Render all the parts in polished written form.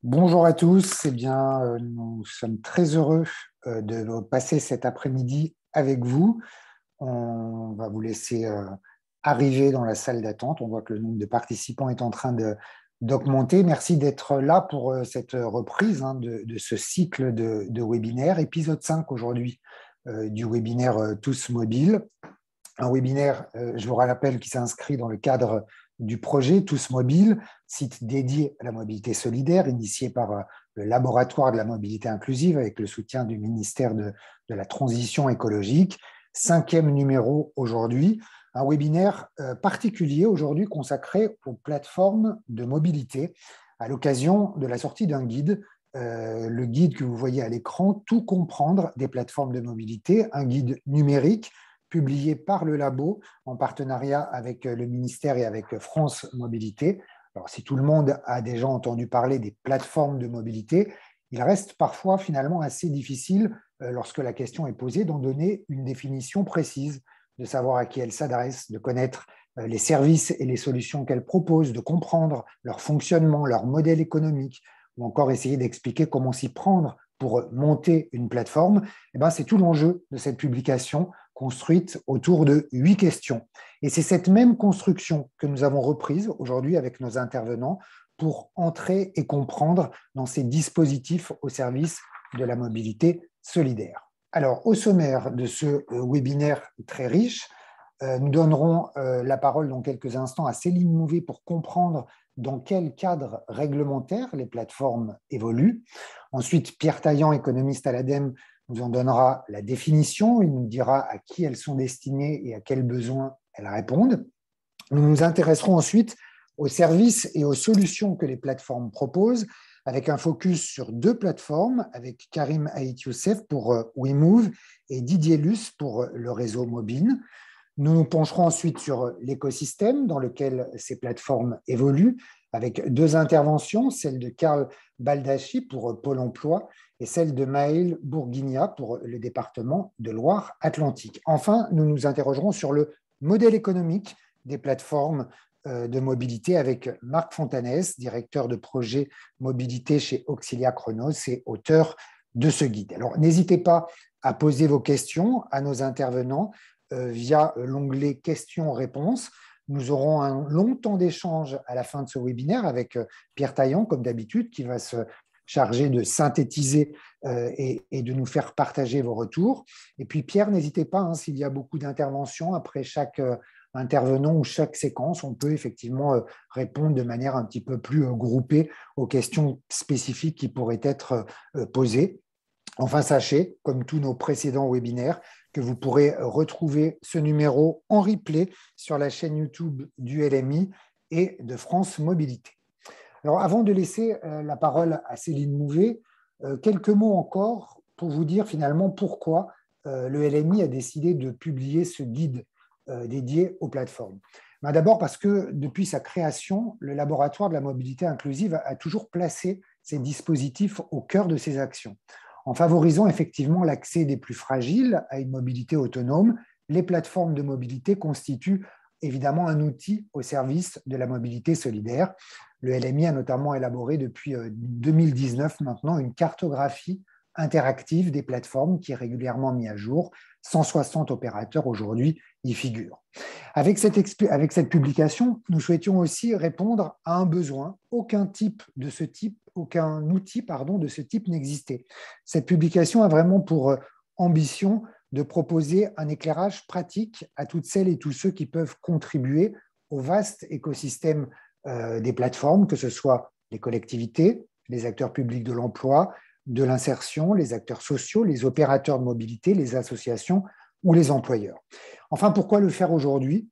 Bonjour à tous, nous sommes très heureux de passer cet après-midi avec vous. On va vous laisser arriver dans la salle d'attente. On voit que le nombre de participants est en train d'augmenter. Merci d'être là pour cette reprise de ce cycle de webinaires, épisode 5 aujourd'hui du webinaire Tous Mobiles. Un webinaire, je vous rappelle, qui s'inscrit dans le cadre du projet Tous Mobiles, site dédié à la mobilité solidaire, initié par le laboratoire de la mobilité inclusive avec le soutien du ministère de la Transition écologique. 5e numéro aujourd'hui, un webinaire particulier aujourd'hui consacré aux plateformes de mobilité à l'occasion de la sortie d'un guide, le guide que vous voyez à l'écran, Tout comprendre des plateformes de mobilité, un guide numérique publié par le labo en partenariat avec le ministère et avec France Mobilité. Alors, si tout le monde a déjà entendu parler des plateformes de mobilité, il reste parfois finalement assez difficile, lorsque la question est posée, d'en donner une définition précise, de savoir à qui elles s'adressent, de connaître les services et les solutions qu'elles proposent, de comprendre leur fonctionnement, leur modèle économique, ou encore essayer d'expliquer comment s'y prendre pour monter une plateforme. C'est tout l'enjeu de cette publication construite autour de 8 questions. Et c'est cette même construction que nous avons reprise aujourd'hui avec nos intervenants pour entrer et comprendre dans ces dispositifs au service de la mobilité solidaire. Alors, au sommaire de ce webinaire très riche, nous donnerons la parole dans quelques instants à Céline Mouvet pour comprendre dans quel cadre réglementaire les plateformes évoluent. Ensuite, Pierre Taillant, économiste à l'ADEME, nous en donnera la définition. Il nous dira à qui elles sont destinées et à quels besoins elles répondent. Nous nous intéresserons ensuite aux services et aux solutions que les plateformes proposent, avec un focus sur 2 plateformes, avec Karim Ait Youssef pour WeMove et Didier Luce pour le réseau Mobine. Nous nous pencherons ensuite sur l'écosystème dans lequel ces plateformes évoluent, avec 2 interventions, celle de Karl Baldacci pour Pôle emploi et celle de Maël Bourguigna pour le département de Loire-Atlantique. Enfin, nous nous interrogerons sur le modèle économique des plateformes de mobilité avec Marc Fontanès, directeur de projet mobilité chez Auxilia Chronos et auteur de ce guide. Alors, n'hésitez pas à poser vos questions à nos intervenants via l'onglet questions-réponses. Nous aurons un long temps d'échange à la fin de ce webinaire avec Pierre Taillant, comme d'habitude, qui va se charger de synthétiser et de nous faire partager vos retours. Et puis Pierre, n'hésitez pas, s'il y a beaucoup d'interventions après chaque intervenant ou chaque séquence, on peut effectivement répondre de manière un petit peu plus groupée aux questions spécifiques qui pourraient être posées. Enfin, sachez, comme tous nos précédents webinaires, que vous pourrez retrouver ce numéro en replay sur la chaîne YouTube du LMI et de France Mobilité. Alors, avant de laisser la parole à Céline Mouvet, quelques mots encore pour vous dire finalement pourquoi le LMI a décidé de publier ce guide dédié aux plateformes. D'abord parce que depuis sa création, le laboratoire de la mobilité inclusive a toujours placé ces dispositifs au cœur de ses actions. En favorisant effectivement l'accès des plus fragiles à une mobilité autonome, les plateformes de mobilité constituent évidemment un outil au service de la mobilité solidaire. Le LMI a notamment élaboré depuis 2019 maintenant une cartographie interactive des plateformes qui est régulièrement mise à jour. 160 opérateurs aujourd'hui y figurent. Avec cette publication, nous souhaitions aussi répondre à un besoin. Aucun outil de ce type n'existait. Cette publication a vraiment pour ambition de proposer un éclairage pratique à toutes celles et tous ceux qui peuvent contribuer au vaste écosystème des plateformes, que ce soit les collectivités, les acteurs publics de l'emploi, de l'insertion, les acteurs sociaux, les opérateurs de mobilité, les associations ou les employeurs. Enfin, pourquoi le faire aujourd'hui ?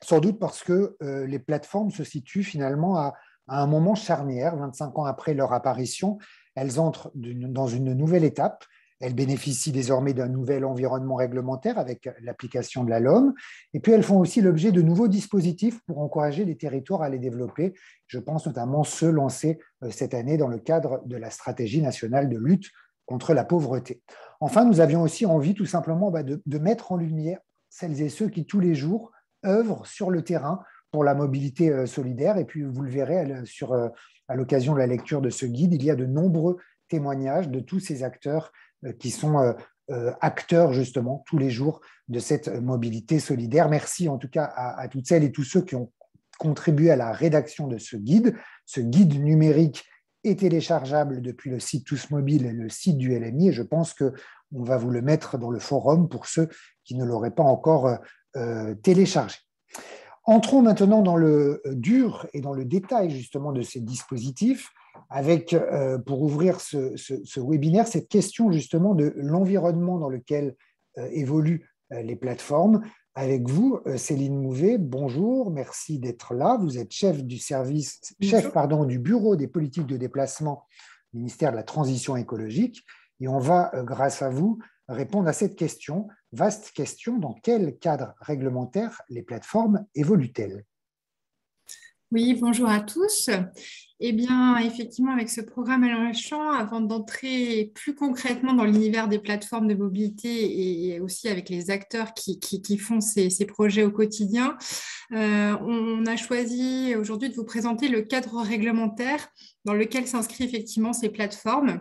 Sans doute parce que les plateformes se situent finalement à un moment charnière, 25 ans après leur apparition. Elles entrent dans une nouvelle étape. Elles bénéficient désormais d'un nouvel environnement réglementaire avec l'application de la LOM. Et puis, elles font aussi l'objet de nouveaux dispositifs pour encourager les territoires à les développer. Je pense notamment ceux lancés cette année dans le cadre de la stratégie nationale de lutte contre la pauvreté. Enfin, nous avions aussi envie tout simplement de mettre en lumière celles et ceux qui, tous les jours, œuvrent sur le terrain pour la mobilité solidaire. Et puis, vous le verrez sur à l'occasion de la lecture de ce guide. Il y a de nombreux témoignages de tous ces acteurs qui sont acteurs justement tous les jours de cette mobilité solidaire. Merci en tout cas à toutes celles et tous ceux qui ont contribué à la rédaction de ce guide. Ce guide numérique est téléchargeable depuis le site Tous Mobile et le site du LMI, et je pense qu'on va vous le mettre dans le forum pour ceux qui ne l'auraient pas encore téléchargé. Entrons maintenant dans le dur et dans le détail justement de ces dispositifs, avec, pour ouvrir ce webinaire, cette question justement de l'environnement dans lequel évoluent les plateformes. Avec vous, Céline Mouvet, bonjour, merci d'être là. Vous êtes chef du bureau des politiques de déplacement du ministère de la Transition écologique, et on va, grâce à vous, répondre à cette question. Vaste question, dans quel cadre réglementaire les plateformes évoluent-elles? Oui, bonjour à tous. Eh bien, effectivement, avec ce programme Allant le champ, avant d'entrer plus concrètement dans l'univers des plateformes de mobilité et aussi avec les acteurs qui font ces projets au quotidien, on a choisi aujourd'hui de vous présenter le cadre réglementaire dans lequel s'inscrivent effectivement ces plateformes.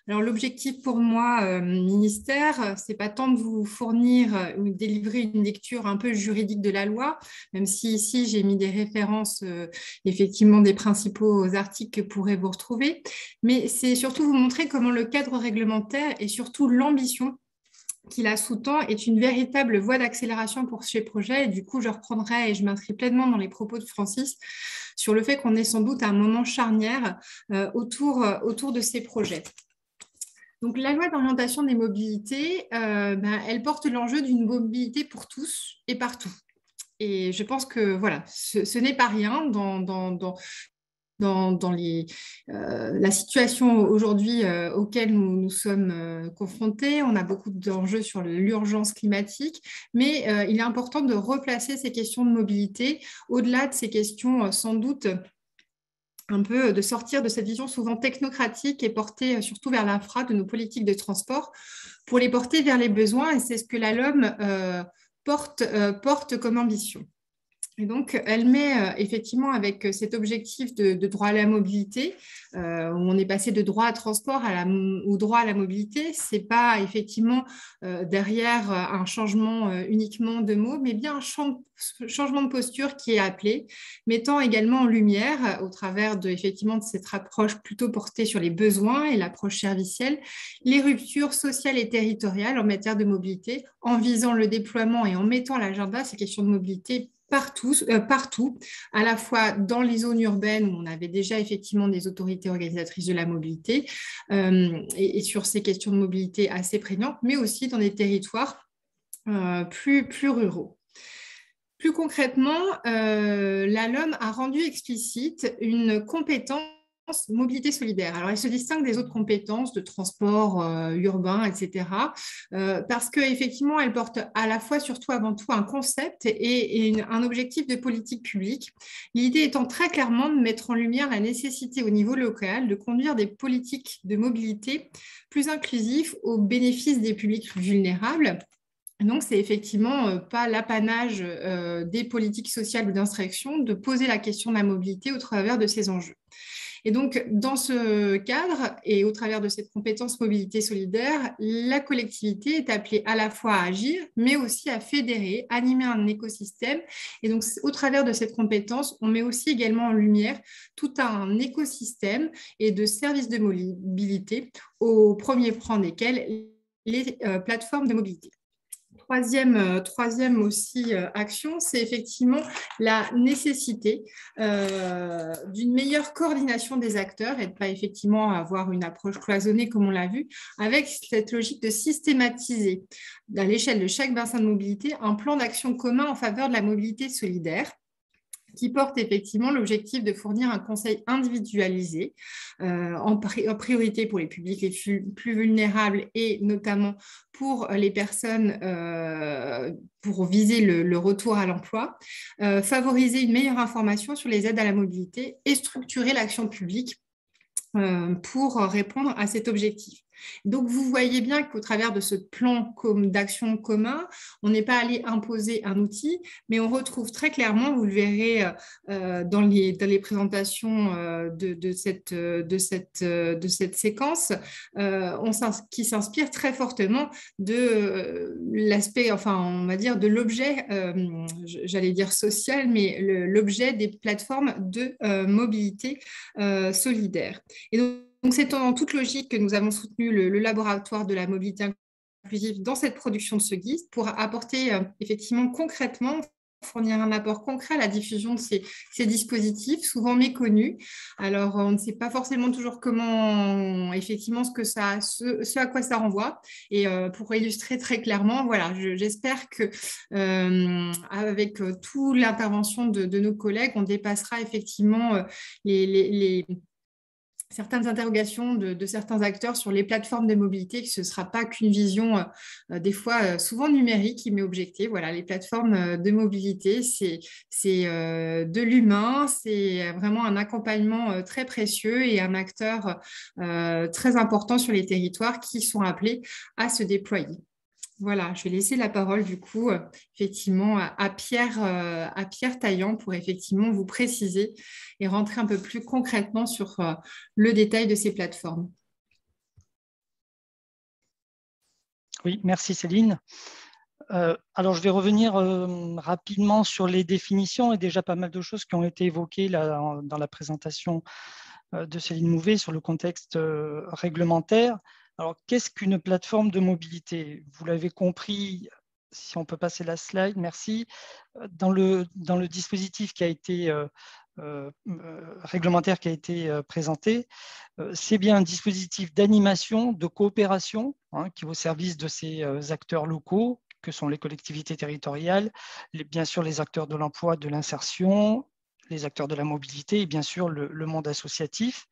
Alors, l'objectif pour moi, ministère, c'est pas tant de vous fournir ou de délivrer une lecture un peu juridique de la loi, même si ici j'ai mis des références effectivement des principaux articles que pourrez vous retrouver, mais c'est surtout vous montrer comment le cadre réglementaire et surtout l'ambition qui la sous-tend est une véritable voie d'accélération pour ces projets. Et du coup, je reprendrai et je m'inscris pleinement dans les propos de Francis sur le fait qu'on est sans doute à un moment charnière autour de ces projets. Donc, la loi d'orientation des mobilités, elle porte l'enjeu d'une mobilité pour tous et partout. Et je pense que voilà, ce n'est pas rien dans la situation aujourd'hui auquel nous sommes confrontés. On a beaucoup d'enjeux sur l'urgence climatique, mais il est important de replacer ces questions de mobilité au-delà de ces questions sans doute un peu de sortir de cette vision souvent technocratique et portée surtout vers l'infra de nos politiques de transport pour les porter vers les besoins. Et c'est ce que la LOM porte comme ambition. Et donc, elle met effectivement avec cet objectif de droit à la mobilité, où on est passé de droit à transport au droit à la mobilité. Ce n'est pas effectivement derrière un changement uniquement de mots, mais bien un changement de posture qui est appelé, mettant également en lumière, au travers effectivement de cette approche plutôt portée sur les besoins et l'approche servicielle, les ruptures sociales et territoriales en matière de mobilité, en visant le déploiement et en mettant à l'agenda ces questions de mobilité partout, à la fois dans les zones urbaines où on avait déjà effectivement des autorités organisatrices de la mobilité et sur ces questions de mobilité assez prégnantes, mais aussi dans des territoires plus ruraux. Plus concrètement, la LOM a rendu explicite une compétence mobilité solidaire. Alors, elle se distingue des autres compétences de transport urbain, etc., parce qu'effectivement, elle porte à la fois, surtout avant tout, un concept et un objectif de politique publique. L'idée étant très clairement de mettre en lumière la nécessité au niveau local de conduire des politiques de mobilité plus inclusives au bénéfice des publics vulnérables. Donc, c'est effectivement pas l'apanage des politiques sociales ou d'instruction de poser la question de la mobilité au travers de ces enjeux. Et donc, dans ce cadre et au travers de cette compétence mobilité solidaire, la collectivité est appelée à la fois à agir, mais aussi à fédérer, animer un écosystème. Et donc, au travers de cette compétence, on met aussi également en lumière tout un écosystème et de services de mobilité, au premier plan desquels les plateformes de mobilité. Troisième aussi action, c'est effectivement la nécessité d'une meilleure coordination des acteurs et de ne pas effectivement avoir une approche cloisonnée comme on l'a vu, avec cette logique de systématiser à l'échelle de chaque bassin de mobilité un plan d'action commun en faveur de la mobilité solidaire, qui porte effectivement l'objectif de fournir un conseil individualisé en priorité pour les publics les plus vulnérables et notamment pour les personnes pour viser le retour à l'emploi, favoriser une meilleure information sur les aides à la mobilité et structurer l'action publique pour répondre à cet objectif. Donc, vous voyez bien qu'au travers de ce plan d'action commun, on n'est pas allé imposer un outil, mais on retrouve très clairement, vous le verrez dans les présentations de cette séquence, qui s'inspire très fortement de l'aspect, enfin, on va dire, de l'objet, j'allais dire social, mais l'objet des plateformes de mobilité solidaire. Et donc, c'est en toute logique que nous avons soutenu le laboratoire de la mobilité inclusive dans cette production de ce guide pour apporter effectivement concrètement, fournir un apport concret à la diffusion de ces dispositifs, souvent méconnus. Alors, on ne sait pas forcément toujours comment, effectivement, ce à quoi ça renvoie. Et pour illustrer très clairement, voilà, j'espère que avec toute l'intervention de nos collègues, on dépassera effectivement certaines interrogations de certains acteurs sur les plateformes de mobilité, que ce ne sera pas qu'une vision des fois souvent numérique qui m'est objectée. Voilà, les plateformes de mobilité, c'est de l'humain, c'est vraiment un accompagnement très précieux et un acteur très important sur les territoires qui sont appelés à se déployer. Voilà, je vais laisser la parole du coup effectivement à Pierre Taillant pour effectivement vous préciser et rentrer un peu plus concrètement sur le détail de ces plateformes. Oui, merci Céline. Alors, je vais revenir rapidement sur les définitions et déjà pas mal de choses qui ont été évoquées là, dans la présentation de Céline Mouvet sur le contexte réglementaire. Alors, qu'est-ce qu'une plateforme de mobilité? Vous l'avez compris, si on peut passer la slide, merci. Dans le dispositif qui a été réglementaire qui a été présenté, c'est bien un dispositif d'animation, de coopération qui est au service de ces acteurs locaux, que sont les collectivités territoriales, bien sûr les acteurs de l'emploi, de l'insertion, les acteurs de la mobilité et bien sûr le monde associatif.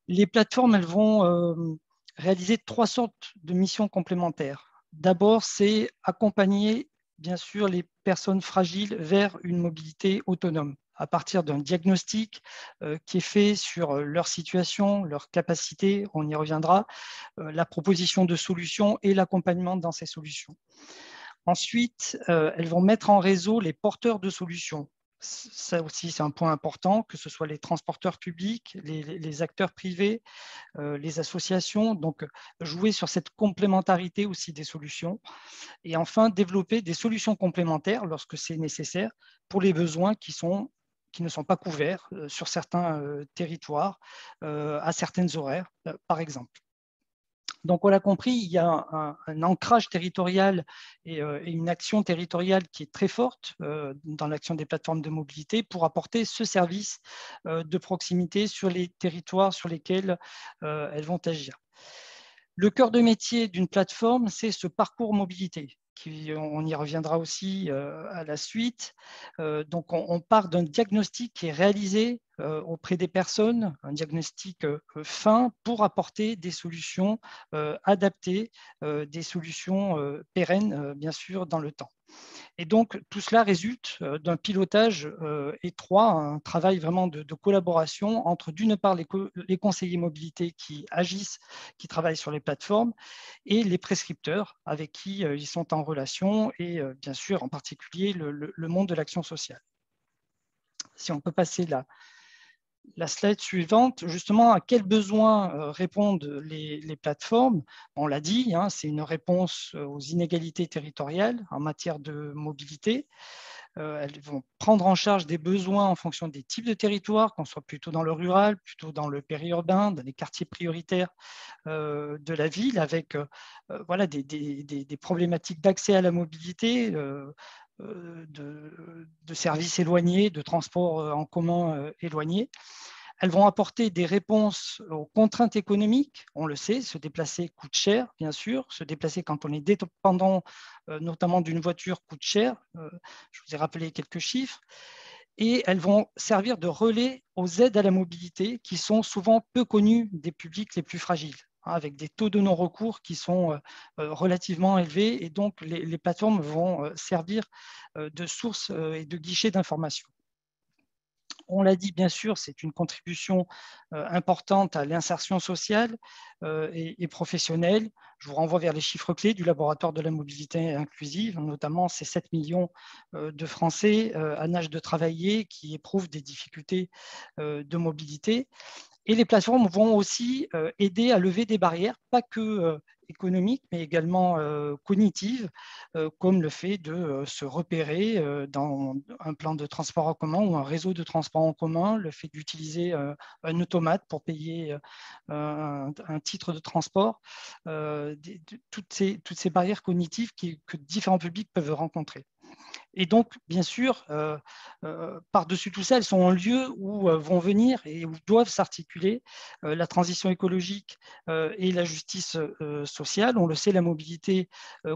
Les plateformes, elles vont réaliser 3 sortes de missions complémentaires. D'abord, c'est accompagner bien sûr les personnes fragiles vers une mobilité autonome à partir d'un diagnostic qui est fait sur leur situation, leur capacité, on y reviendra, la proposition de solutions et l'accompagnement dans ces solutions. Ensuite, elles vont mettre en réseau les porteurs de solutions. Ça aussi, c'est un point important, que ce soit les transporteurs publics, les acteurs privés, les associations. Donc, jouer sur cette complémentarité aussi des solutions. Et enfin, développer des solutions complémentaires lorsque c'est nécessaire pour les besoins qui ne sont pas couverts sur certains territoires, à certaines horaires, par exemple. Donc, on l'a compris, il y a un ancrage territorial et une action territoriale qui est très forte dans l'action des plateformes de mobilité pour apporter ce service de proximité sur les territoires sur lesquels elles vont agir. Le cœur de métier d'une plateforme, c'est ce parcours mobilité. On y reviendra aussi à la suite. Donc, on part d'un diagnostic qui est réalisé auprès des personnes, un diagnostic fin pour apporter des solutions adaptées, des solutions pérennes, bien sûr, dans le temps. Et donc, tout cela résulte d'un pilotage étroit, un travail vraiment de collaboration entre, d'une part, les conseillers mobilité qui agissent, qui travaillent sur les plateformes, et les prescripteurs avec qui ils sont en relation, et bien sûr, en particulier, le monde de l'action sociale. Si on peut passer la slide suivante, justement, à quels besoins répondent les plateformes? On l'a dit, c'est une réponse aux inégalités territoriales en matière de mobilité. Elles vont prendre en charge des besoins en fonction des types de territoires, qu'on soit plutôt dans le rural, plutôt dans le périurbain, dans les quartiers prioritaires de la ville, avec voilà, des problématiques d'accès à la mobilité, de services éloignés, de transports en commun éloignés. Elles vont apporter des réponses aux contraintes économiques. On le sait, se déplacer coûte cher, bien sûr. Se déplacer quand on est dépendant, notamment d'une voiture, coûte cher. Je vous ai rappelé quelques chiffres. Et elles vont servir de relais aux aides à la mobilité qui sont souvent peu connues des publics les plus fragiles, avec des taux de non-recours qui sont relativement élevés. Et donc, les plateformes vont servir de source et de guichet d'information. On l'a dit, bien sûr, c'est une contribution importante à l'insertion sociale et professionnelle. Je vous renvoie vers les chiffres clés du laboratoire de la mobilité inclusive, notamment ces 7 millions de Français en âge de travailler qui éprouvent des difficultés de mobilité. Et les plateformes vont aussi aider à lever des barrières, pas que économiques, mais également cognitives, comme le fait de se repérer dans un plan de transport en commun ou un réseau de transport en commun, le fait d'utiliser un automate pour payer un titre de transport, toutes ces barrières cognitives que différents publics peuvent rencontrer. Et donc, bien sûr, par-dessus tout ça, elles sont un lieu où vont venir et où doivent s'articuler la transition écologique et la justice sociale. On le sait, la mobilité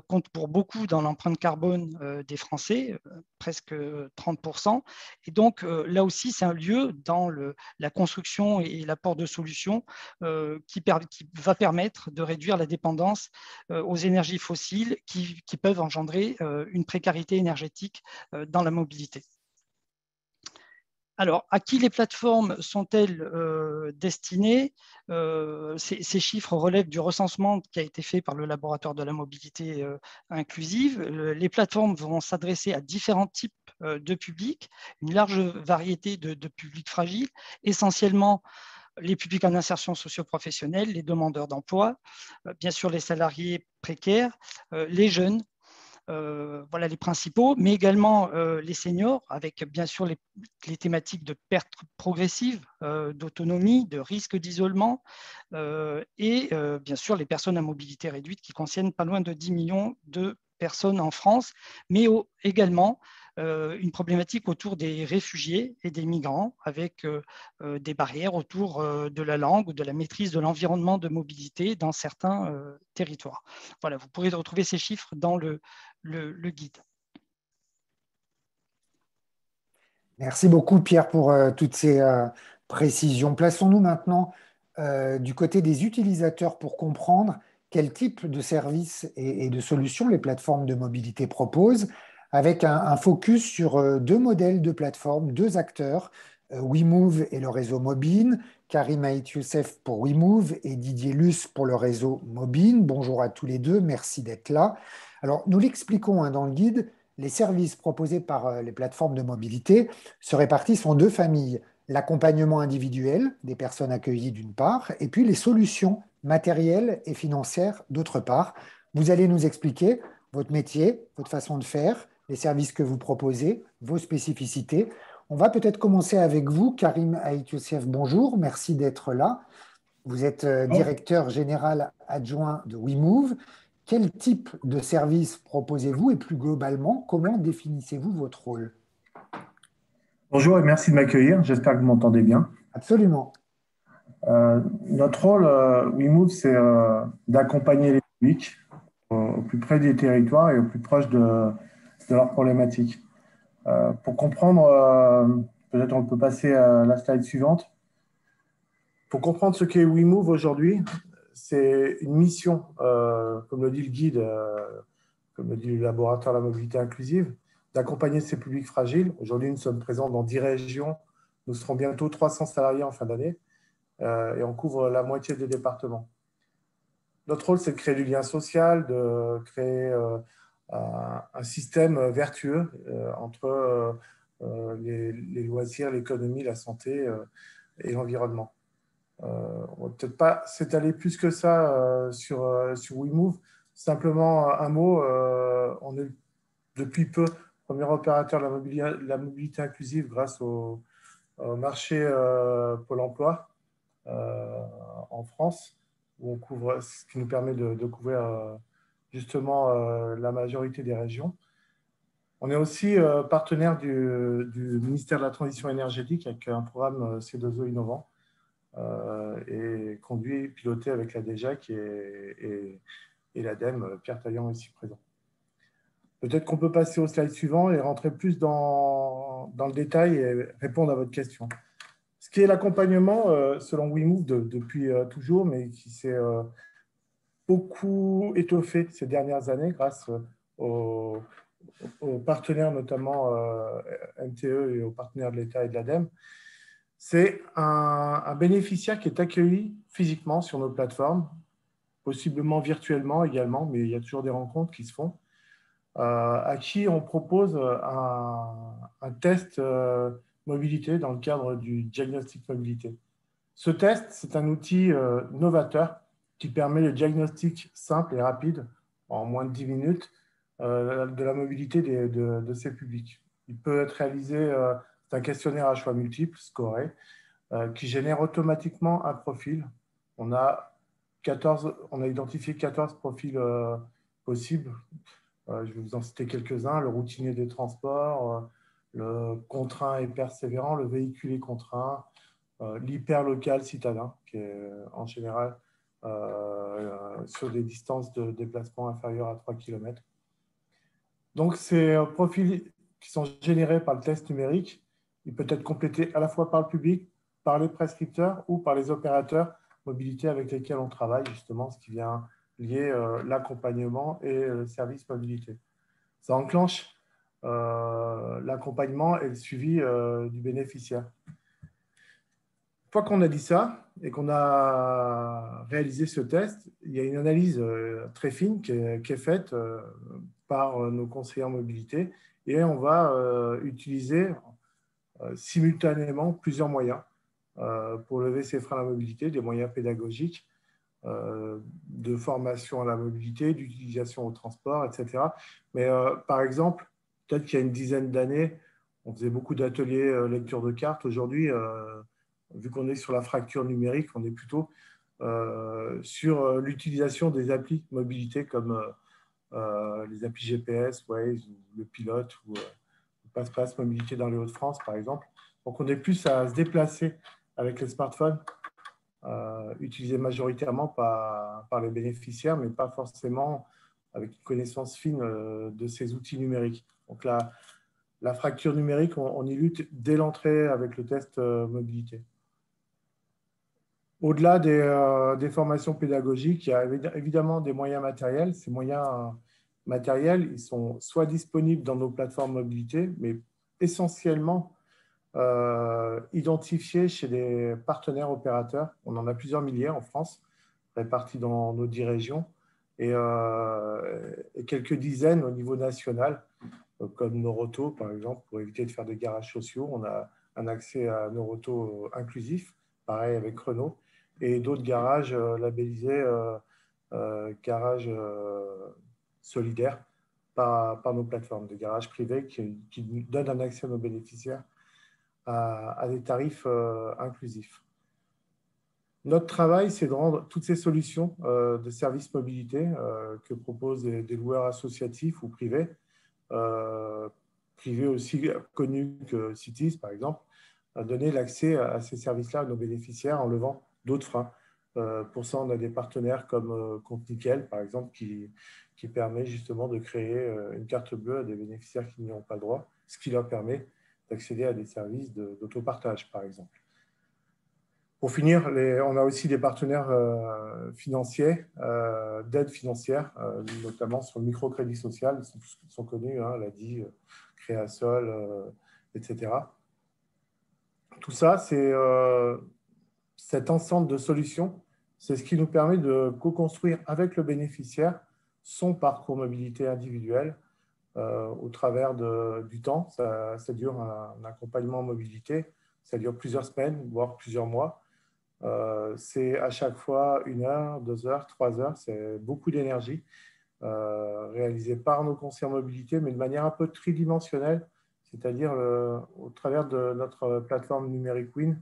compte pour beaucoup dans l'empreinte carbone des Français, presque 30%. Et donc, là aussi, c'est un lieu dans la construction et l'apport de solutions qui va permettre de réduire la dépendance aux énergies fossiles qui peuvent engendrer une précarité énergétique dans la mobilité. Alors, à qui les plateformes sont-elles destinées? Ces chiffres relèvent du recensement qui a été fait par le laboratoire de la mobilité inclusive. Les plateformes vont s'adresser à différents types de publics, une large variété de publics fragiles, essentiellement les publics en insertion socio-professionnelle, les demandeurs d'emploi, bien sûr les salariés précaires, les jeunes. Voilà les principaux, mais également les seniors, avec bien sûr les thématiques de perte progressive d'autonomie, de risque d'isolement, et bien sûr les personnes à mobilité réduite qui concernent pas loin de 10 millions de personnes en France, mais également une problématique autour des réfugiés et des migrants, avec des barrières autour de la langue ou de la maîtrise de l'environnement de mobilité dans certains territoires. Voilà, vous pourrez retrouver ces chiffres dans le guide. Merci beaucoup, Pierre, pour toutes ces précisions. Plaçons-nous maintenant du côté des utilisateurs pour comprendre quel type de services et de solutions les plateformes de mobilité proposent, avec un focus sur deux modèles de plateformes, deux acteurs, WeMove et le réseau Mobine, Karim Aït Youssef pour WeMove et Didier Luce pour le réseau Mobine. Bonjour à tous les deux, merci d'être là. Alors, nous l'expliquons dans le guide, les services proposés par les plateformes de mobilité se répartissent en deux familles. L'accompagnement individuel des personnes accueillies d'une part, et puis les solutions matérielles et financières d'autre part. Vous allez nous expliquer votre métier, votre façon de faire, les services que vous proposez, vos spécificités. On va peut-être commencer avec vous, Karim Aït Youssef. Bonjour, merci d'être là. Vous êtes directeur général adjoint de WeMove. Quel type de service proposez-vous et plus globalement, comment définissez-vous votre rôle? Bonjour et merci de m'accueillir. J'espère que vous m'entendez bien. Absolument. Notre rôle, WeMove, c'est d'accompagner les publics au plus près des territoires et au plus proche de leurs problématiques. Pour comprendre, peut-être on peut passer à la slide suivante. Pour comprendre ce qu'est WeMove aujourd'hui, c'est une mission, comme le dit le guide, comme le dit le laboratoire de la mobilité inclusive, d'accompagner ces publics fragiles. Aujourd'hui, nous sommes présents dans 10 régions. Nous serons bientôt 300 salariés en fin d'année et on couvre la moitié des départements. Notre rôle, c'est de créer du lien social, de créer un système vertueux entre les loisirs, l'économie, la santé et l'environnement. On ne va peut-être pas s'étaler plus que ça sur WeMove. Simplement un mot, on est depuis peu premier opérateur de la mobilité inclusive grâce au marché Pôle emploi en France, où on couvre, ce qui nous permet de couvrir justement la majorité des régions. On est aussi partenaire du ministère de la Transition énergétique avec un programme C2E innovant et conduit et piloté avec la DGAC et l'ADEME, Pierre Taillant ici présent. Peut-être qu'on peut passer au slide suivant et rentrer plus dans le détail et répondre à votre question. Ce qui est l'accompagnement, selon WeMove depuis toujours, mais qui s'est beaucoup étoffé ces dernières années grâce aux aux partenaires, notamment MTE et aux partenaires de l'État et de l'ADEME, c'est un bénéficiaire qui est accueilli physiquement sur nos plateformes, possiblement virtuellement également, mais il y a toujours des rencontres qui se font, à qui on propose un test mobilité dans le cadre du diagnostic mobilité. Ce test, c'est un outil novateur qui permet le diagnostic simple et rapide, en moins de 10 minutes, de la mobilité de ces publics. Il peut être réalisé, c'est un questionnaire à choix multiples, scoré, qui génère automatiquement un profil. On a identifié 14 profils possibles. Je vais vous en citer quelques-uns. Le routinier des transports, le contraint et persévérant, le véhiculé contraint, l'hyperlocal citadin, qui est en général sur des distances de déplacement inférieures à 3 km. Donc, ces profils qui sont générés par le test numérique, il peut être complété à la fois par le public, par les prescripteurs ou par les opérateurs mobilité avec lesquels on travaille, justement, ce qui vient lier l'accompagnement et le service mobilité. Ça enclenche l'accompagnement et le suivi du bénéficiaire. Une fois qu'on a dit ça et qu'on a réalisé ce test, il y a une analyse très fine qui est faite par nos conseillers en mobilité et on va utiliser simultanément plusieurs moyens pour lever ces freins à la mobilité, des moyens pédagogiques, de formation à la mobilité, d'utilisation au transport, etc. Mais par exemple, peut-être qu'il y a une dizaine d'années, on faisait beaucoup d'ateliers lecture de cartes. Aujourd'hui, vu qu'on est sur la fracture numérique, on est plutôt sur l'utilisation des applis mobilité comme les applis GPS, Waze, ou le pilote ou Passe-Passe Mobilité dans les Hauts-de-France, par exemple. Donc, on est plus à se déplacer avec les smartphones, utilisés majoritairement par les bénéficiaires, mais pas forcément avec une connaissance fine de ces outils numériques. Donc, la fracture numérique, on y lutte dès l'entrée avec le test mobilité. Au-delà des formations pédagogiques, il y a évidemment des moyens matériels. Ces moyens matériels, ils sont soit disponibles dans nos plateformes mobilité, mais essentiellement identifiés chez des partenaires opérateurs. On en a plusieurs milliers en France, répartis dans nos 10 régions, et quelques dizaines au niveau national, comme Noroto, par exemple, pour éviter de faire des garages sociaux. On a un accès à Noroto inclusif, pareil avec Renault, et d'autres garages labellisés garages solidaires par nos plateformes, des garages privés qui donnent un accès à nos bénéficiaires à des tarifs inclusifs. Notre travail, c'est de rendre toutes ces solutions de services mobilité que proposent des loueurs associatifs ou privés, privés aussi connus que Cities, par exemple, à donner l'accès à ces services-là à nos bénéficiaires en levant d'autres freins. Pour ça, on a des partenaires comme Compte Nickel, par exemple, qui permet justement de créer une carte bleue à des bénéficiaires qui n'y ont pas le droit, ce qui leur permet d'accéder à des services d'autopartage, par exemple. Pour finir, on a aussi des partenaires financiers, d'aide financière, notamment sur le microcrédit social, ils sont connus, hein, l'ADI, Créasol, etc. Tout ça, c'est cet ensemble de solutions, c'est ce qui nous permet de co-construire avec le bénéficiaire son parcours mobilité individuel au travers du temps. Ça dure un accompagnement mobilité, ça dure plusieurs semaines, voire plusieurs mois. C'est à chaque fois 1 heure, 2 heures, 3 heures, c'est beaucoup d'énergie réalisée par nos conseillers en mobilité, mais de manière un peu tridimensionnelle, c'est-à-dire au travers de notre plateforme numérique WIN,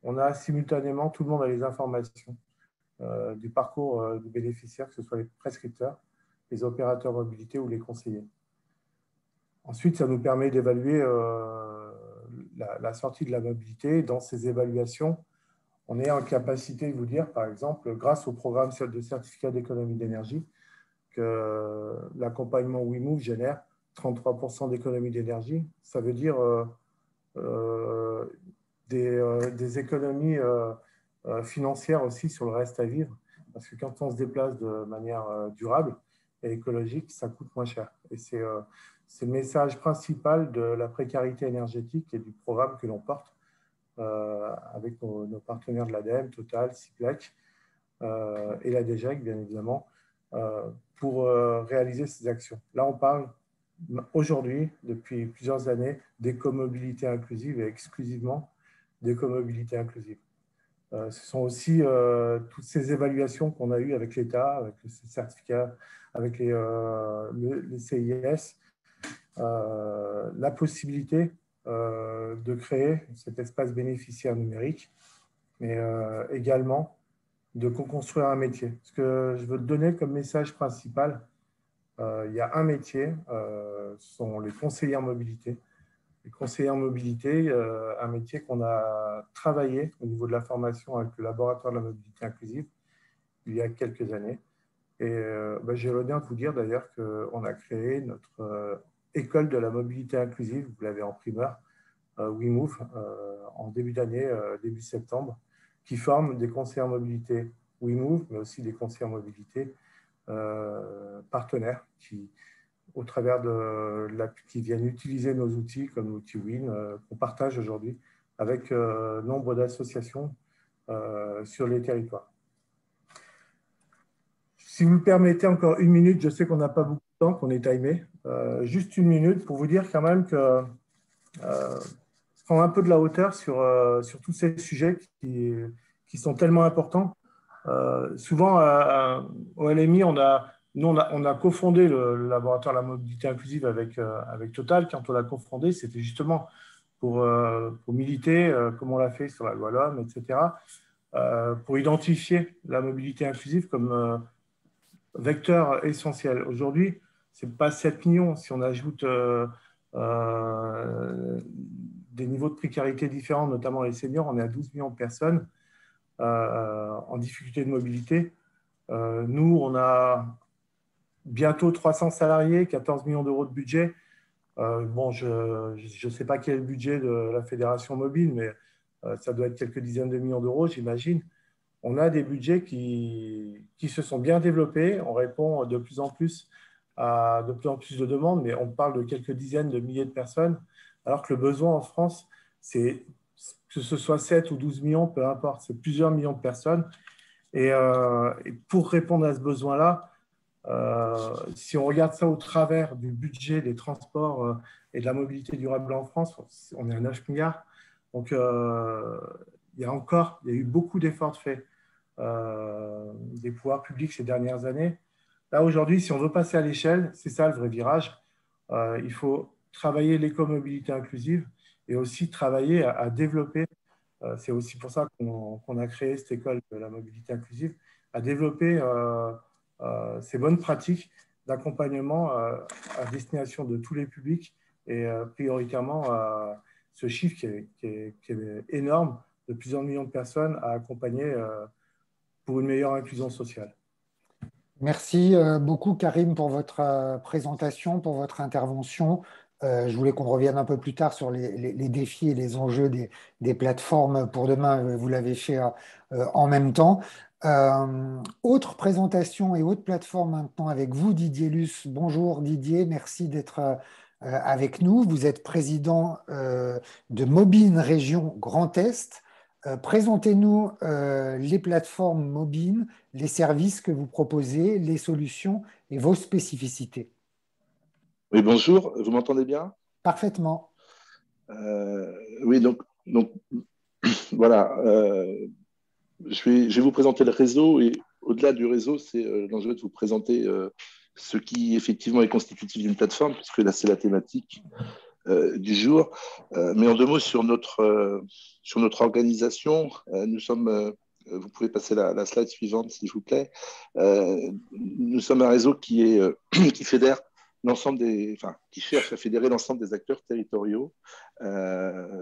on a simultanément, tout le monde a les informations du parcours du bénéficiaire, que ce soit les prescripteurs, les opérateurs mobilité ou les conseillers. Ensuite, ça nous permet d'évaluer la sortie de la mobilité. Dans ces évaluations, on est en capacité de vous dire, par exemple, grâce au programme de certificat d'économie d'énergie, que l'accompagnement WeMove génère 33% d'économie d'énergie. Ça veut dire des économies financières aussi sur le reste à vivre, parce que quand on se déplace de manière durable et écologique, ça coûte moins cher. Et c'est le message principal de la précarité énergétique et du programme que l'on porte avec nos partenaires de l'ADEME, Total, Siplec et la DGEC, bien évidemment, pour réaliser ces actions. Là, on parle aujourd'hui, depuis plusieurs années, d'écomobilité inclusive et exclusivement d'écomobilité inclusive. Ce sont aussi toutes ces évaluations qu'on a eues avec l'État, avec ces certificats, avec les CIS, la possibilité de créer cet espace bénéficiaire numérique, mais également de co-construire un métier. Ce que je veux te donner comme message principal, il y a un métier, ce sont les conseillers en mobilité. Les conseillers en mobilité, un métier qu'on a travaillé au niveau de la formation avec le laboratoire de la mobilité inclusive il y a quelques années. Et j'ai l'honneur de vous dire d'ailleurs qu'on a créé notre école de la mobilité inclusive, vous l'avez en primeur, WeMove, en début d'année, début septembre, qui forme des conseillers en mobilité WeMove, mais aussi des conseillers en mobilité partenaires qui, au travers qui viennent utiliser nos outils comme l'outil WIN qu'on partage aujourd'hui avec nombre d'associations sur les territoires. Si vous me permettez encore une minute, je sais qu'on n'a pas beaucoup de temps, qu'on est timé, juste une minute pour vous dire quand même que prendre un peu de la hauteur sur tous ces sujets qui sont tellement importants. Souvent, au LMI, on a cofondé le laboratoire de la mobilité inclusive avec Total. Quand on l'a cofondé, c'était justement pour militer, comme on l'a fait sur la loi LOM, etc., pour identifier la mobilité inclusive comme vecteur essentiel. Aujourd'hui, ce n'est pas 7 millions. Si on ajoute des niveaux de précarité différents, notamment les seniors, on est à 12 millions de personnes en difficulté de mobilité. Nous, on a bientôt 300 salariés, 14 millions d'euros de budget. Bon, je ne sais pas quel est le budget de la Fédération mobile, mais ça doit être quelques dizaines de millions d'euros, j'imagine. On a des budgets qui se sont bien développés. On répond de plus en plus à de plus en plus de demandes, mais on parle de quelques dizaines de milliers de personnes, alors que le besoin en France, c'est que ce soit 7 ou 12 millions, peu importe, c'est plusieurs millions de personnes. Et pour répondre à ce besoin-là, si on regarde ça au travers du budget des transports et de la mobilité durable en France, on est à 9 milliards. Donc, il y a eu beaucoup d'efforts faits des pouvoirs publics ces dernières années. Là, aujourd'hui, si on veut passer à l'échelle, c'est ça le vrai virage. Il faut travailler l'écomobilité inclusive et aussi travailler à développer, c'est aussi pour ça qu'on a créé cette école de la mobilité inclusive, à développer ces bonnes pratiques d'accompagnement à destination de tous les publics et prioritairement ce chiffre qui est énorme de plusieurs millions de personnes à accompagner pour une meilleure inclusion sociale. Merci beaucoup, Karim, pour votre présentation, pour votre intervention. Je voulais qu'on revienne un peu plus tard sur les défis et les enjeux des plateformes pour demain. Vous l'avez fait en même temps. Autre présentation et autre plateforme maintenant avec vous, Didier Luce. Bonjour Didier, merci d'être avec nous. Vous êtes président de Mobine Région Grand Est. Présentez-nous les plateformes Mobine, les services que vous proposez, les solutions et vos spécificités. Oui, bonjour, vous m'entendez bien? Parfaitement. Oui, donc voilà, je vais vous présenter le réseau et au-delà du réseau, c'est l'enjeu de vous présenter ce qui effectivement est constitutif d'une plateforme, puisque là, c'est la thématique du jour. Mais en 2 mots sur notre organisation, nous sommes, vous pouvez passer la slide suivante s'il vous plaît, nous sommes un réseau qui fédère qui cherche à fédérer l'ensemble des acteurs territoriaux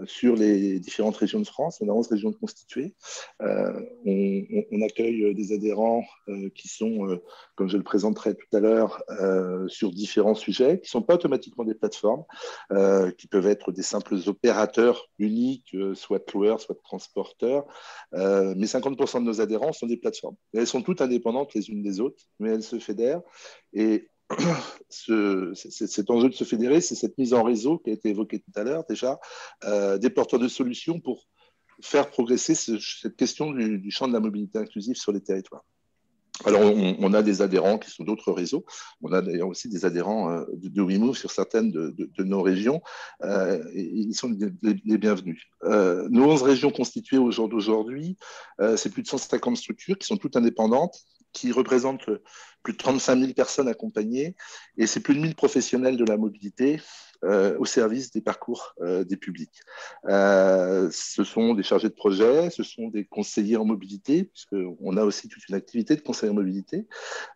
sur les différentes régions de France. On a 11 régions constituées. On accueille des adhérents qui sont, comme je le présenterai tout à l'heure, sur différents sujets, qui ne sont pas automatiquement des plateformes, qui peuvent être des simples opérateurs uniques, soit loueurs, soit transporteurs. Mais 50% de nos adhérents sont des plateformes. Et elles sont toutes indépendantes les unes des autres, mais elles se fédèrent. Et cet enjeu de se fédérer, c'est cette mise en réseau qui a été évoquée tout à l'heure déjà, des porteurs de solutions pour faire progresser cette question du champ de la mobilité inclusive sur les territoires. Alors, on a des adhérents qui sont d'autres réseaux. On a d'ailleurs aussi des adhérents de WeMove sur certaines de nos régions. Et ils sont les bienvenus. Nos 11 régions constituées au jour d'aujourd'hui, c'est plus de 150 structures qui sont toutes indépendantes, qui représentent plus de 35 000 personnes accompagnées. Et c'est plus de 1000 professionnels de la mobilité au service des parcours des publics. Ce sont des chargés de projet, ce sont des conseillers en mobilité, puisqu'on a aussi toute une activité de conseiller en mobilité.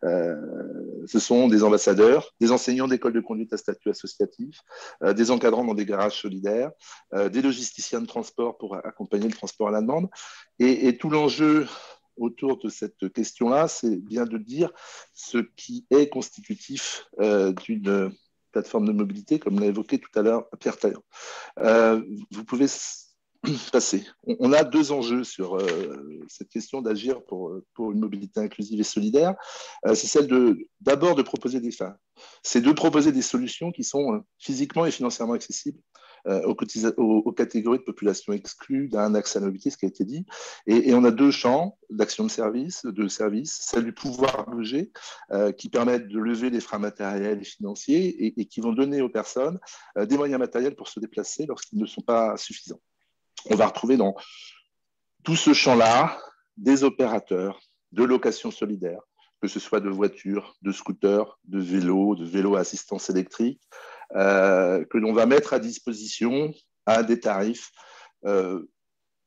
Ce sont des ambassadeurs, des enseignants d'écoles de conduite à statut associatif, des encadrants dans des garages solidaires, des logisticiens de transport pour accompagner le transport à la demande. Et tout l'enjeu autour de cette question-là, c'est bien de dire ce qui est constitutif d'une plateforme de mobilité, comme l'a évoqué tout à l'heure Pierre Taillant. Vous pouvez passer. On a 2 enjeux sur cette question d'agir pour une mobilité inclusive et solidaire. C'est celle d'abord de proposer c'est de proposer des solutions qui sont physiquement et financièrement accessibles aux catégories de population exclues d'un accès à la mobilité, ce qui a été dit. Et on a 2 champs d'action de service, celle du pouvoir bouger, qui permettent de lever les freins matériels et financiers et qui vont donner aux personnes des moyens matériels pour se déplacer lorsqu'ils ne sont pas suffisants. On va retrouver dans tout ce champ-là des opérateurs de location solidaire, que ce soit de voitures, de scooters, de vélos à assistance électrique, que l'on va mettre à disposition à des tarifs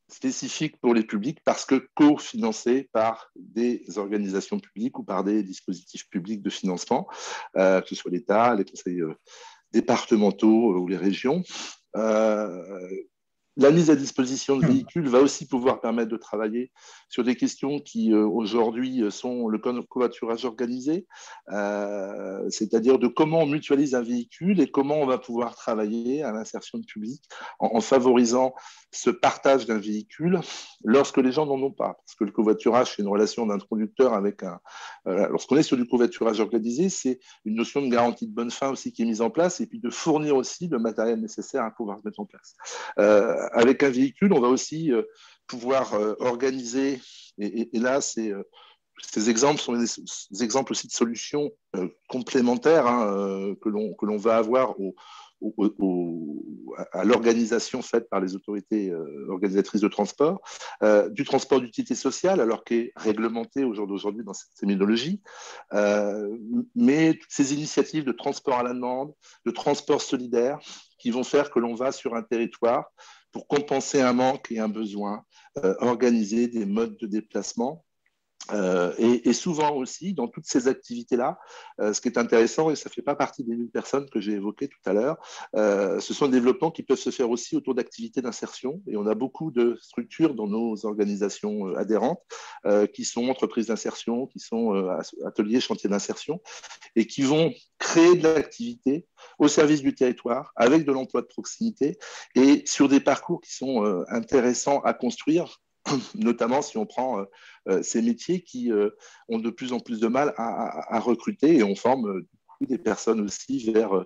spécifiques pour les publics parce que cofinancés par des organisations publiques ou par des dispositifs publics de financement, que ce soit l'État, les conseils départementaux ou les régions. La mise à disposition de véhicules va aussi pouvoir permettre de travailler sur des questions qui aujourd'hui sont le covoiturage organisé, c'est-à-dire de comment on mutualise un véhicule et comment on va pouvoir travailler à l'insertion de public en favorisant ce partage d'un véhicule lorsque les gens n'en ont pas. Parce que le covoiturage, c'est une relation d'un conducteur avec un... lorsqu'on est sur du covoiturage organisé, c'est une notion de garantie de bonne fin aussi qui est mise en place et puis de fournir aussi le matériel nécessaire à pouvoir se mettre en place. Avec un véhicule, on va aussi pouvoir organiser, et là, ces exemples sont des exemples aussi de solutions complémentaires que l'on va avoir à l'organisation faite par les autorités organisatrices de transport, du transport d'utilité sociale, alors qu'il est réglementé au jour d'aujourd'hui dans cette terminologie, mais toutes ces initiatives de transport à la demande, de transport solidaire, qui vont faire que l'on va sur un territoire pour compenser un manque et un besoin, organiser des modes de déplacement. Et souvent aussi, dans toutes ces activités-là, ce qui est intéressant, et ça ne fait pas partie des 1000 personnes que j'ai évoquées tout à l'heure, ce sont des développements qui peuvent se faire aussi autour d'activités d'insertion. Et on a beaucoup de structures dans nos organisations adhérentes qui sont entreprises d'insertion, qui sont ateliers, chantiers d'insertion, et qui vont créer de l'activité au service du territoire, avec de l'emploi de proximité, et sur des parcours qui sont intéressants à construire, notamment si on prend ces métiers qui ont de plus en plus de mal à recruter, et on forme des personnes aussi vers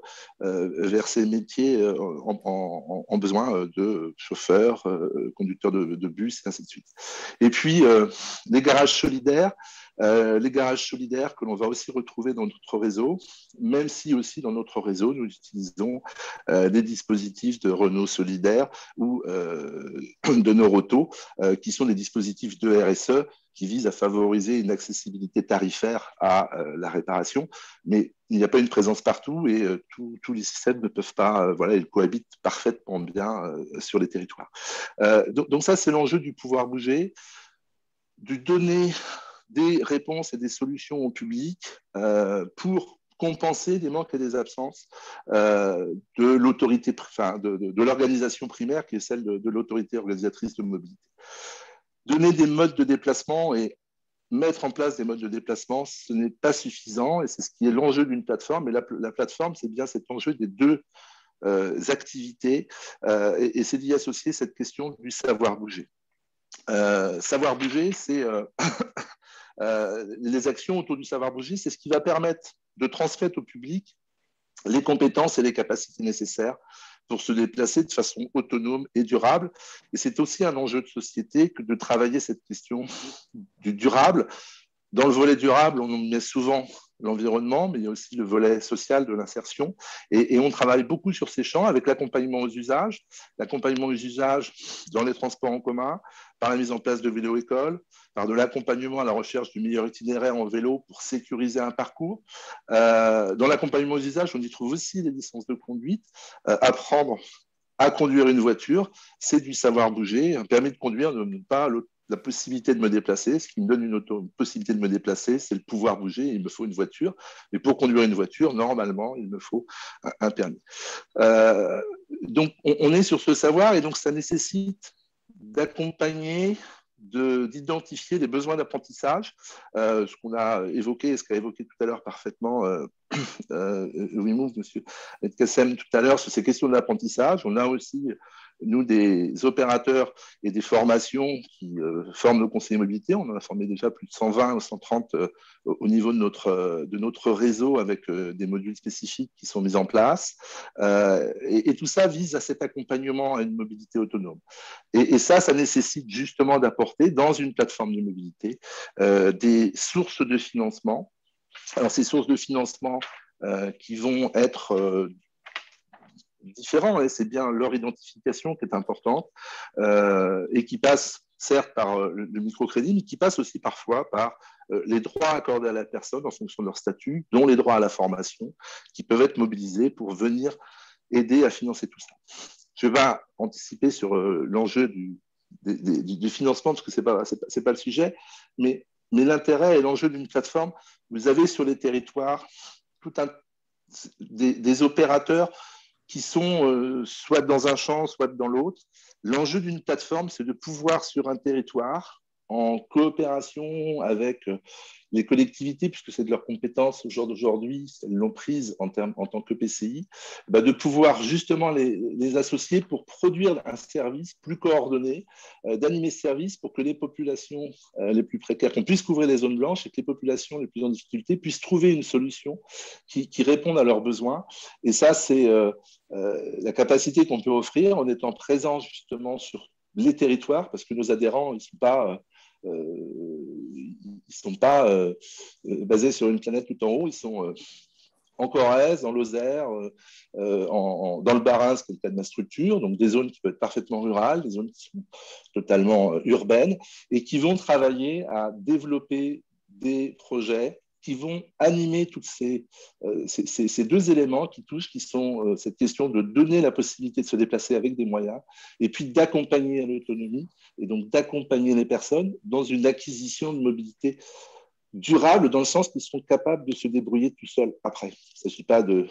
ces métiers en besoin de chauffeurs, conducteurs de bus, et ainsi de suite. Et puis, les garages solidaires que l'on va aussi retrouver dans notre réseau, même si aussi dans notre réseau, nous utilisons des dispositifs de Renault Solidaire ou de Noroto, qui sont des dispositifs de RSE qui visent à favoriser une accessibilité tarifaire à la réparation, mais il n'y a pas une présence partout et tous les systèmes ne peuvent pas, ils cohabitent parfaitement bien sur les territoires. Donc ça, c'est l'enjeu du pouvoir bouger, de donner des réponses et des solutions au public pour compenser des manques et des absences de l'autorité, de l'organisation primaire qui est celle de l'autorité organisatrice de mobilité. Donner des modes de déplacement et mettre en place des modes de déplacement, ce n'est pas suffisant et c'est ce qui est l'enjeu d'une plateforme. Et la plateforme, c'est bien cet enjeu des 2 activités et c'est d'y associer cette question du savoir bouger. Savoir bouger, c'est les actions autour du savoir bouger, c'est ce qui va permettre de transmettre au public les compétences et les capacités nécessaires pour se déplacer de façon autonome et durable. Et c'est aussi un enjeu de société que de travailler cette question du durable. Dans le volet durable, on met souvent l'environnement, mais il y a aussi le volet social de l'insertion. Et on travaille beaucoup sur ces champs avec l'accompagnement aux usages dans les transports en commun, par la mise en place de vélo-écoles, par de l'accompagnement à la recherche du meilleur itinéraire en vélo pour sécuriser un parcours. Dans l'accompagnement aux usages, on y trouve aussi les licences de conduite, apprendre à conduire une voiture, c'est du savoir bouger. Un permis de conduire ne donne pas la possibilité de me déplacer. Ce qui me donne une possibilité de me déplacer, c'est le pouvoir bouger. Il me faut une voiture. Mais pour conduire une voiture, normalement, il me faut un permis. Donc, on est sur ce savoir et donc ça nécessite d'accompagner, d'identifier les besoins d'apprentissage, ce qu'on a évoqué, ce qu'a évoqué tout à l'heure parfaitement Wimouf, monsieur Kassem tout à l'heure, sur ces questions de l'apprentissage. On a aussi, nous, des opérateurs et des formations qui forment nos conseillers mobilité. On en a formé déjà plus de 120 ou 130 au niveau de notre réseau avec des modules spécifiques qui sont mis en place. Et tout ça vise à cet accompagnement à une mobilité autonome. Et ça nécessite justement d'apporter dans une plateforme de mobilité des sources de financement. Alors, ces sources de financement qui vont être différentes, et c'est bien leur identification qui est importante, et qui passe certes par le microcrédit, mais qui passe aussi parfois par les droits accordés à la personne en fonction de leur statut, dont les droits à la formation, qui peuvent être mobilisés pour venir aider à financer tout ça. Je vais anticiper sur l'enjeu du financement, parce que ce n'est pas le sujet, mais l'intérêt et l'enjeu d'une plateforme, vous avez sur les territoires des opérateurs qui sont soit dans un champ, soit dans l'autre. L'enjeu d'une plateforme, c'est de pouvoir sur un territoire, en coopération avec les collectivités, puisque c'est de leur compétence au jour d'aujourd'hui, elles l'ont prise en tant que PCI, de pouvoir justement les associer pour produire un service plus coordonné, d'animer ce service pour que les populations les plus précaires, qu'on puisse couvrir les zones blanches et que les populations les plus en difficulté puissent trouver une solution qui réponde à leurs besoins. Et ça, c'est la capacité qu'on peut offrir en étant présent justement sur les territoires, parce que nos adhérents, ils sont pas basés sur une planète tout en haut, ils sont en Corrèze, en Lozère, dans le Bas-Rhin, c'est le cas de ma structure, donc des zones qui peuvent être parfaitement rurales, des zones qui sont totalement urbaines, et qui vont travailler à développer des projets qui vont animer tous ces deux éléments qui touchent, qui sont cette question de donner la possibilité de se déplacer avec des moyens, et puis d'accompagner à l'autonomie, et donc d'accompagner les personnes dans une acquisition de mobilité durable, dans le sens qu'ils sont capables de se débrouiller tout seuls après. Il ne s'agit pas de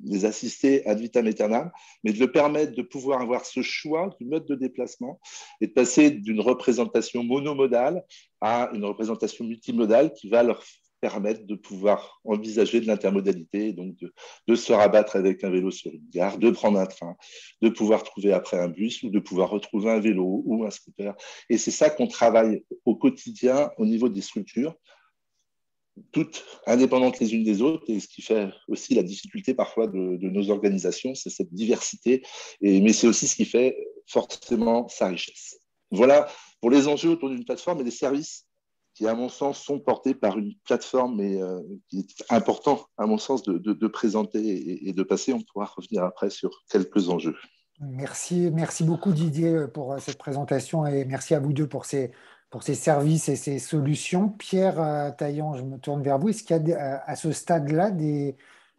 les assister ad vitam aeternam, mais de leur permettre de pouvoir avoir ce choix du mode de déplacement et de passer d'une représentation monomodale à une représentation multimodale qui va leur permettre de pouvoir envisager de l'intermodalité, donc de se rabattre avec un vélo sur une gare, de prendre un train, de pouvoir trouver après un bus ou de pouvoir retrouver un vélo ou un scooter. Et c'est ça qu'on travaille au quotidien au niveau des structures, toutes indépendantes les unes des autres, et ce qui fait aussi la difficulté parfois de nos organisations, c'est cette diversité, mais c'est aussi ce qui fait forcément sa richesse. Voilà pour les enjeux autour d'une plateforme et des services qui, à mon sens, sont portés par une plateforme et qui est important, à mon sens, de présenter et de passer. On pourra revenir après sur quelques enjeux. Merci beaucoup Didier pour cette présentation et merci à vous deux pour ces services et ces solutions. Pierre Taillant, je me tourne vers vous. Est-ce qu'il y a à ce stade-là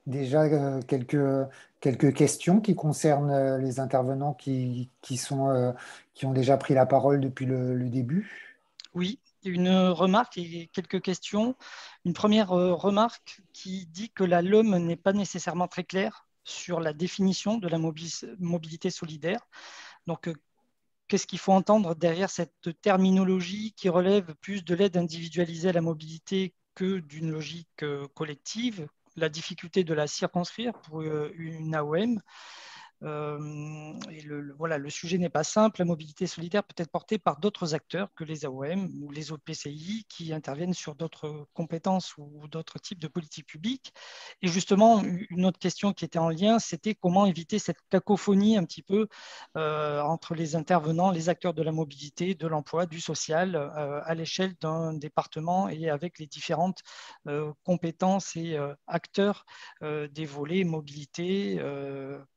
déjà quelques questions qui concernent les intervenants qui ont déjà pris la parole depuis le début? Oui, une remarque et quelques questions. Une première remarque qui dit que la LOM n'est pas nécessairement très claire sur la définition de la mobilité solidaire. Donc, qu'est-ce qu'il faut entendre derrière cette terminologie qui relève plus de l'aide individualisée à la mobilité que d'une logique collective, la difficulté de la circonscrire pour une AOM. Voilà, le sujet n'est pas simple. La mobilité solidaire peut être portée par d'autres acteurs que les AOM ou les OPCI qui interviennent sur d'autres compétences ou d'autres types de politiques publiques. Et justement, une autre question qui était en lien, c'était comment éviter cette cacophonie un petit peu entre les intervenants, les acteurs de la mobilité, de l'emploi, du social, à l'échelle d'un département et avec les différentes compétences et acteurs des volets mobilité,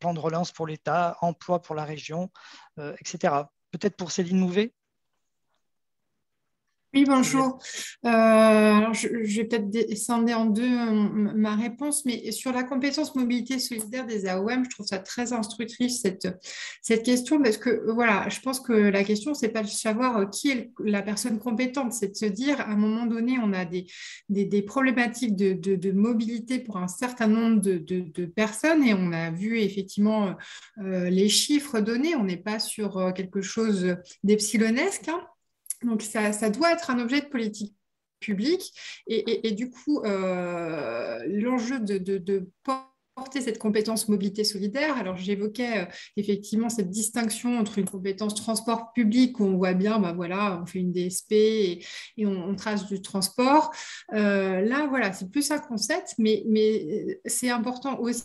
plan de relance pour l'État, emploi pour la région, etc. Peut-être pour Céline Mouvet. Oui, bonjour. Alors je vais peut-être scinder en deux ma réponse, mais sur la compétence mobilité solidaire des AOM, je trouve ça très instructif cette question parce que voilà, je pense que la question, c'est pas de savoir qui est la personne compétente, c'est de se dire à un moment donné, on a des problématiques de mobilité pour un certain nombre de personnes et on a vu effectivement les chiffres donnés, on n'est pas sur quelque chose d'epsilonesque, hein. Donc, ça doit être un objet de politique publique. Et du coup, l'enjeu de porter cette compétence mobilité solidaire, alors j'évoquais effectivement cette distinction entre une compétence transport public où on voit bien, ben voilà, on fait une DSP et on trace du transport. Là, voilà, c'est plus un concept, mais c'est important aussi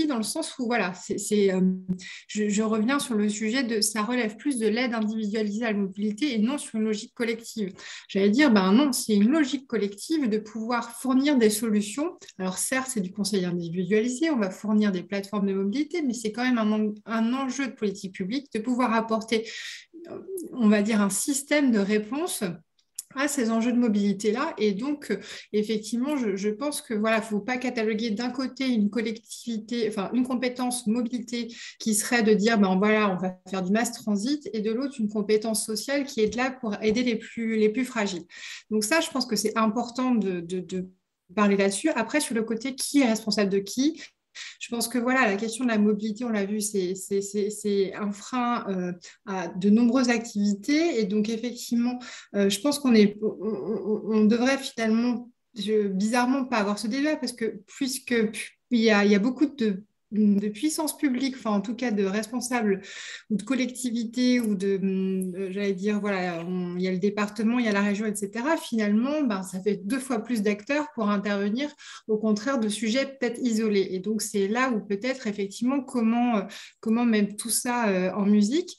dans le sens où, voilà, je reviens sur le sujet de ça relève plus de l'aide individualisée à la mobilité et non sur une logique collective. J'allais dire, ben non, c'est une logique collective de pouvoir fournir des solutions. Alors certes, c'est du conseil individualisé, on va fournir des plateformes de mobilité, mais c'est quand même un enjeu de politique publique de pouvoir apporter, on va dire, un système de réponse à ces enjeux de mobilité-là. Et donc, effectivement, je pense que voilà, faut pas cataloguer d'un côté une collectivité, enfin une compétence mobilité qui serait de dire, ben voilà, on va faire du mass transit, et de l'autre, une compétence sociale qui est là pour aider les plus fragiles. Donc ça, je pense que c'est important de parler là-dessus. Après, sur le côté, qui est responsable de qui? Je pense que voilà, la question de la mobilité, on l'a vu, c'est un frein à de nombreuses activités. Et donc, effectivement, je pense on devrait finalement, bizarrement, pas avoir ce débat parce que puisque il y a beaucoup de puissance publique, enfin en tout cas de responsables ou de collectivités ou j'allais dire, voilà, il y a le département, il y a la région, etc. Finalement, ben, ça fait 2 fois plus d'acteurs pour intervenir, au contraire de sujets peut-être isolés. Et donc, c'est là où peut-être effectivement comment mettre tout ça en musique.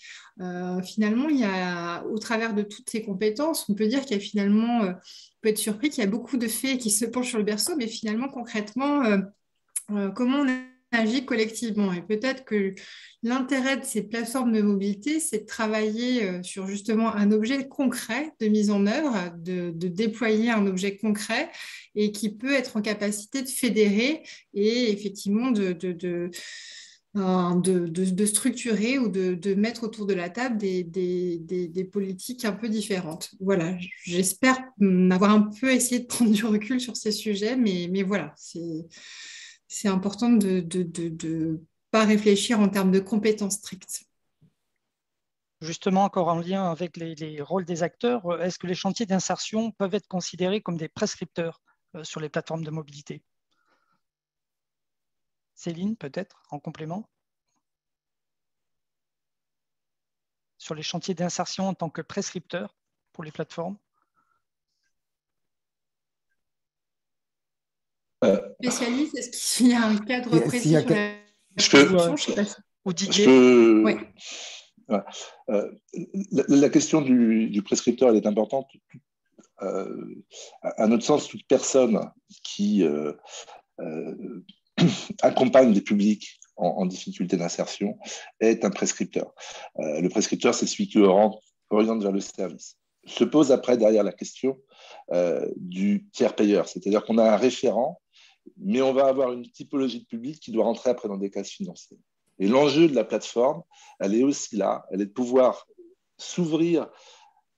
Finalement, il y a, au travers de toutes ces compétences, on peut dire qu'il y a finalement, on peut être surpris qu'il y a beaucoup de faits qui se penchent sur le berceau, mais finalement, concrètement, comment on agit collectivement. Et peut-être que l'intérêt de ces plateformes de mobilité, c'est de travailler sur justement un objet concret de mise en œuvre, de déployer un objet concret et qui peut être en capacité de fédérer et effectivement de structurer ou de mettre autour de la table des politiques un peu différentes. Voilà, j'espère avoir un peu essayé de prendre du recul sur ces sujets, mais voilà, c'est important de ne pas réfléchir en termes de compétences strictes. Justement, encore en lien avec les rôles des acteurs, est-ce que les chantiers d'insertion peuvent être considérés comme des prescripteurs sur les plateformes de mobilité? Céline, peut-être, en complément? Sur les chantiers d'insertion en tant que prescripteurs pour les plateformes? Spécialiste, est-ce qu'il y a un cadre précis sur la prescription? Je sais pas si... Ou Didier? Ouais. Voilà. La question du prescripteur, elle est importante. À notre sens, toute personne qui accompagne des publics en difficulté d'insertion est un prescripteur. Le prescripteur, c'est celui qui oriente vers le service. Se pose après, derrière, la question du tiers payeur, c'est-à-dire qu'on a un référent, mais on va avoir une typologie de public qui doit rentrer après dans des cases financières. Et l'enjeu de la plateforme, elle est aussi là, elle est de pouvoir s'ouvrir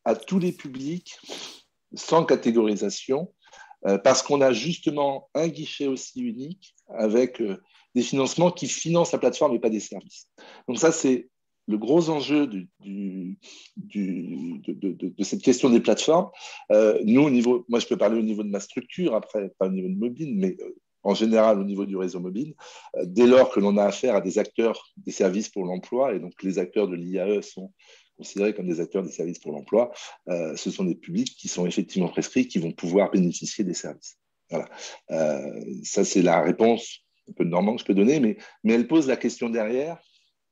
à tous les publics sans catégorisation, parce qu'on a justement un guichet aussi unique avec des financements qui financent la plateforme et pas des services. Donc ça, c'est le gros enjeu de cette question des plateformes. Nous, moi, je peux parler au niveau de ma structure, après, pas au niveau de mobile, mais en général au niveau du réseau mobile, dès lors que l'on a affaire à des acteurs des services pour l'emploi, et donc les acteurs de l'IAE sont considérés comme des acteurs des services pour l'emploi, ce sont des publics qui sont effectivement prescrits, qui vont pouvoir bénéficier des services. Voilà. Ça, c'est la réponse un peu normande que je peux donner, mais elle pose la question derrière.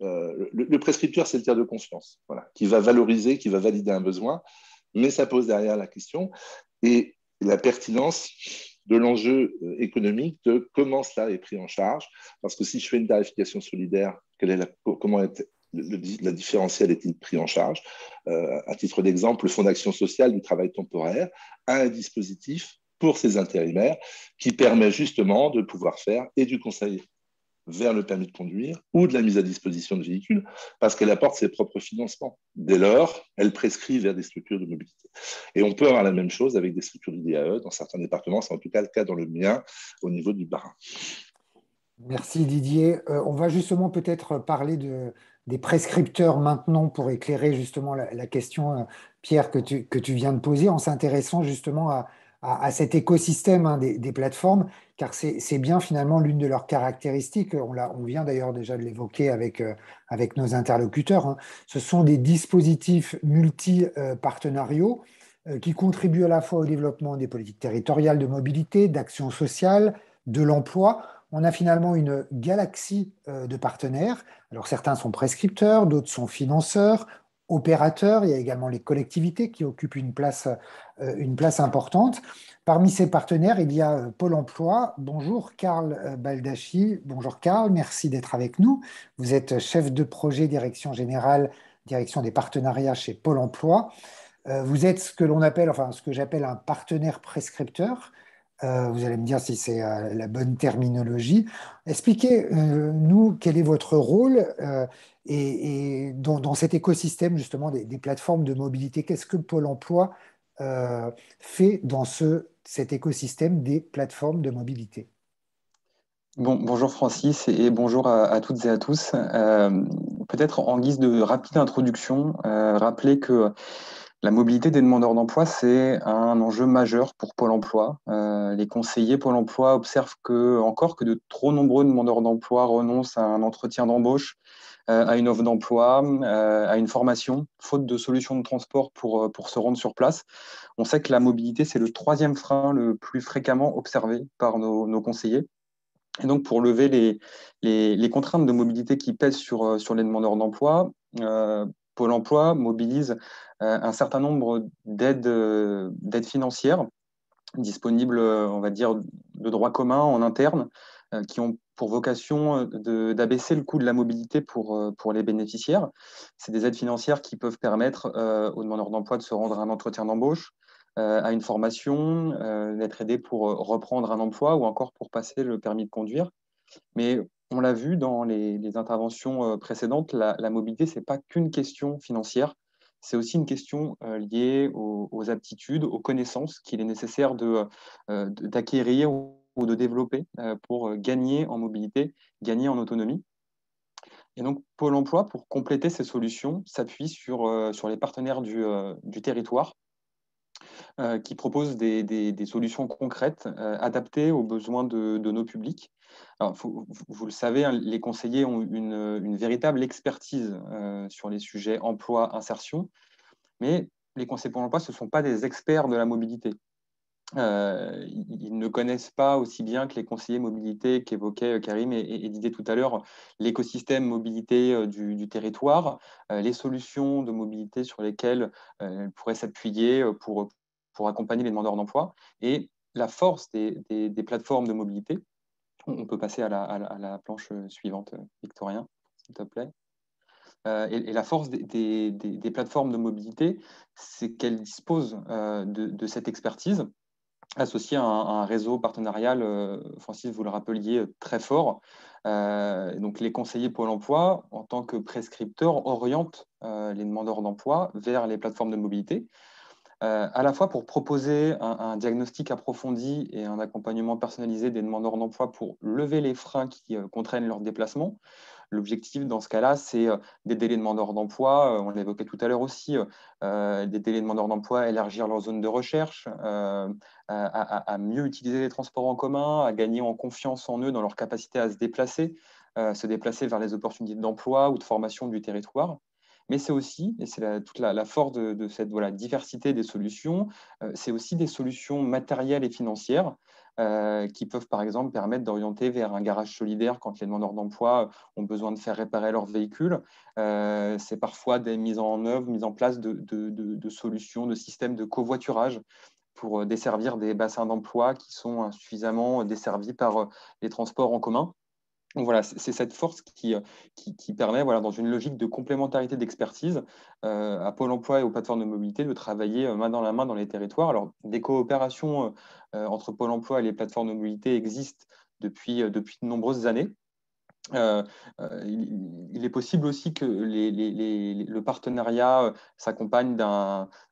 Le prescripteur, c'est le tiers de confiance, voilà, qui va valoriser, qui va valider un besoin, mais ça pose derrière la question et la pertinence de l'enjeu économique de comment cela est pris en charge. Parce que si je fais une tarification solidaire, comment la différentielle est-il pris en charge? À titre d'exemple, le Fonds d'action sociale du travail temporaire a un dispositif pour ces intérimaires qui permet justement de pouvoir faire et du conseil vers le permis de conduire ou de la mise à disposition de véhicules parce qu'elle apporte ses propres financements. Dès lors, elle prescrit vers des structures de mobilité. Et on peut avoir la même chose avec des structures d'IAE dans certains départements, c'est en tout cas le cas dans le mien au niveau du Bas-Rhin. Merci Didier. On va justement peut-être parler des prescripteurs maintenant pour éclairer justement la question, Pierre, que tu viens de poser en s'intéressant justement à cet écosystème hein, des plateformes, car c'est bien finalement l'une de leurs caractéristiques. On vient d'ailleurs déjà de l'évoquer avec nos interlocuteurs. Hein. Ce sont des dispositifs multi-partenariaux qui contribuent à la fois au développement des politiques territoriales de mobilité, d'action sociale, de l'emploi. On a finalement une galaxie de partenaires. Alors certains sont prescripteurs, d'autres sont financeurs, opérateurs. Il y a également les collectivités qui occupent une place importante. Parmi ces partenaires, il y a Pôle emploi. Bonjour Karl Baldacci. Bonjour Karl, merci d'être avec nous. Vous êtes chef de projet direction générale, direction des partenariats chez Pôle emploi. Vous êtes ce que l'on appelle, enfin ce que j'appelle un partenaire prescripteur. Vous allez me dire si c'est la bonne terminologie. Expliquez-nous quel est votre rôle et dans cet écosystème justement des plateformes de mobilité. Qu'est-ce que Pôle emploi fait dans cet écosystème des plateformes de mobilité? Bonjour Francis et bonjour à toutes et à tous. Peut-être en guise de rapide introduction, rappeler que la mobilité des demandeurs d'emploi, c'est un enjeu majeur pour Pôle emploi. Les conseillers Pôle emploi observent que de trop nombreux demandeurs d'emploi renoncent à un entretien d'embauche, à une offre d'emploi, à une formation, faute de solutions de transport pour se rendre sur place. On sait que la mobilité, c'est le troisième frein le plus fréquemment observé par nos conseillers. Et donc, pour lever les contraintes de mobilité qui pèsent sur les demandeurs d'emploi, Pôle emploi mobilise un certain nombre d'aides financières disponibles, on va dire, de droit commun en interne, qui ont pour vocation d'abaisser le coût de la mobilité pour les bénéficiaires. C'est des aides financières qui peuvent permettre aux demandeurs d'emploi de se rendre à un entretien d'embauche, à une formation, d'être aidé pour reprendre un emploi ou encore pour passer le permis de conduire. Mais on l'a vu dans les interventions précédentes, la mobilité, ce n'est pas qu'une question financière, c'est aussi une question liée aux aptitudes, aux connaissances qu'il est nécessaire d'acquérir ou de développer pour gagner en mobilité, gagner en autonomie. Et donc, Pôle emploi, pour compléter ces solutions, s'appuie sur les partenaires du territoire qui proposent des solutions concrètes adaptées aux besoins de nos publics. Alors, vous le savez, hein, les conseillers ont une véritable expertise sur les sujets emploi, insertion, mais les conseillers pour l'emploi, ce ne sont pas des experts de la mobilité. Ils ne connaissent pas aussi bien que les conseillers mobilité qu'évoquaient Karim et Didier tout à l'heure l'écosystème mobilité du territoire, les solutions de mobilité sur lesquelles ils pourraient s'appuyer pour accompagner les demandeurs d'emploi. Et la force des plateformes de mobilité, on peut passer à la planche suivante, Victorien, s'il te plaît. Et la force des plateformes de mobilité, c'est qu'elles disposent de cette expertise associée à un réseau partenarial, Francis, vous le rappeliez, très fort. Donc les conseillers Pôle emploi, en tant que prescripteurs, orientent les demandeurs d'emploi vers les plateformes de mobilité à la fois pour proposer un diagnostic approfondi et un accompagnement personnalisé des demandeurs d'emploi pour lever les freins qui contraignent leur déplacement. L'objectif dans ce cas-là, c'est des délais demandeurs d'emploi, on l'évoquait tout à l'heure aussi, des délais demandeurs d'emploi, élargir leur zone de recherche, à mieux utiliser les transports en commun, à gagner en confiance en eux dans leur capacité à se déplacer vers les opportunités d'emploi ou de formation du territoire. Mais c'est aussi, et c'est toute la force de cette diversité des solutions, c'est aussi des solutions matérielles et financières qui peuvent par exemple permettre d'orienter vers un garage solidaire quand les demandeurs d'emploi ont besoin de faire réparer leur véhicule. C'est parfois des mises en place de solutions, de systèmes de covoiturage pour desservir des bassins d'emploi qui sont insuffisamment desservis par les transports en commun. Donc voilà, c'est cette force qui permet, dans une logique de complémentarité d'expertise, à Pôle emploi et aux plateformes de mobilité de travailler main dans la main dans les territoires. Alors, des coopérations entre Pôle emploi et les plateformes de mobilité existent depuis de nombreuses années. Il est possible aussi que le partenariat s'accompagne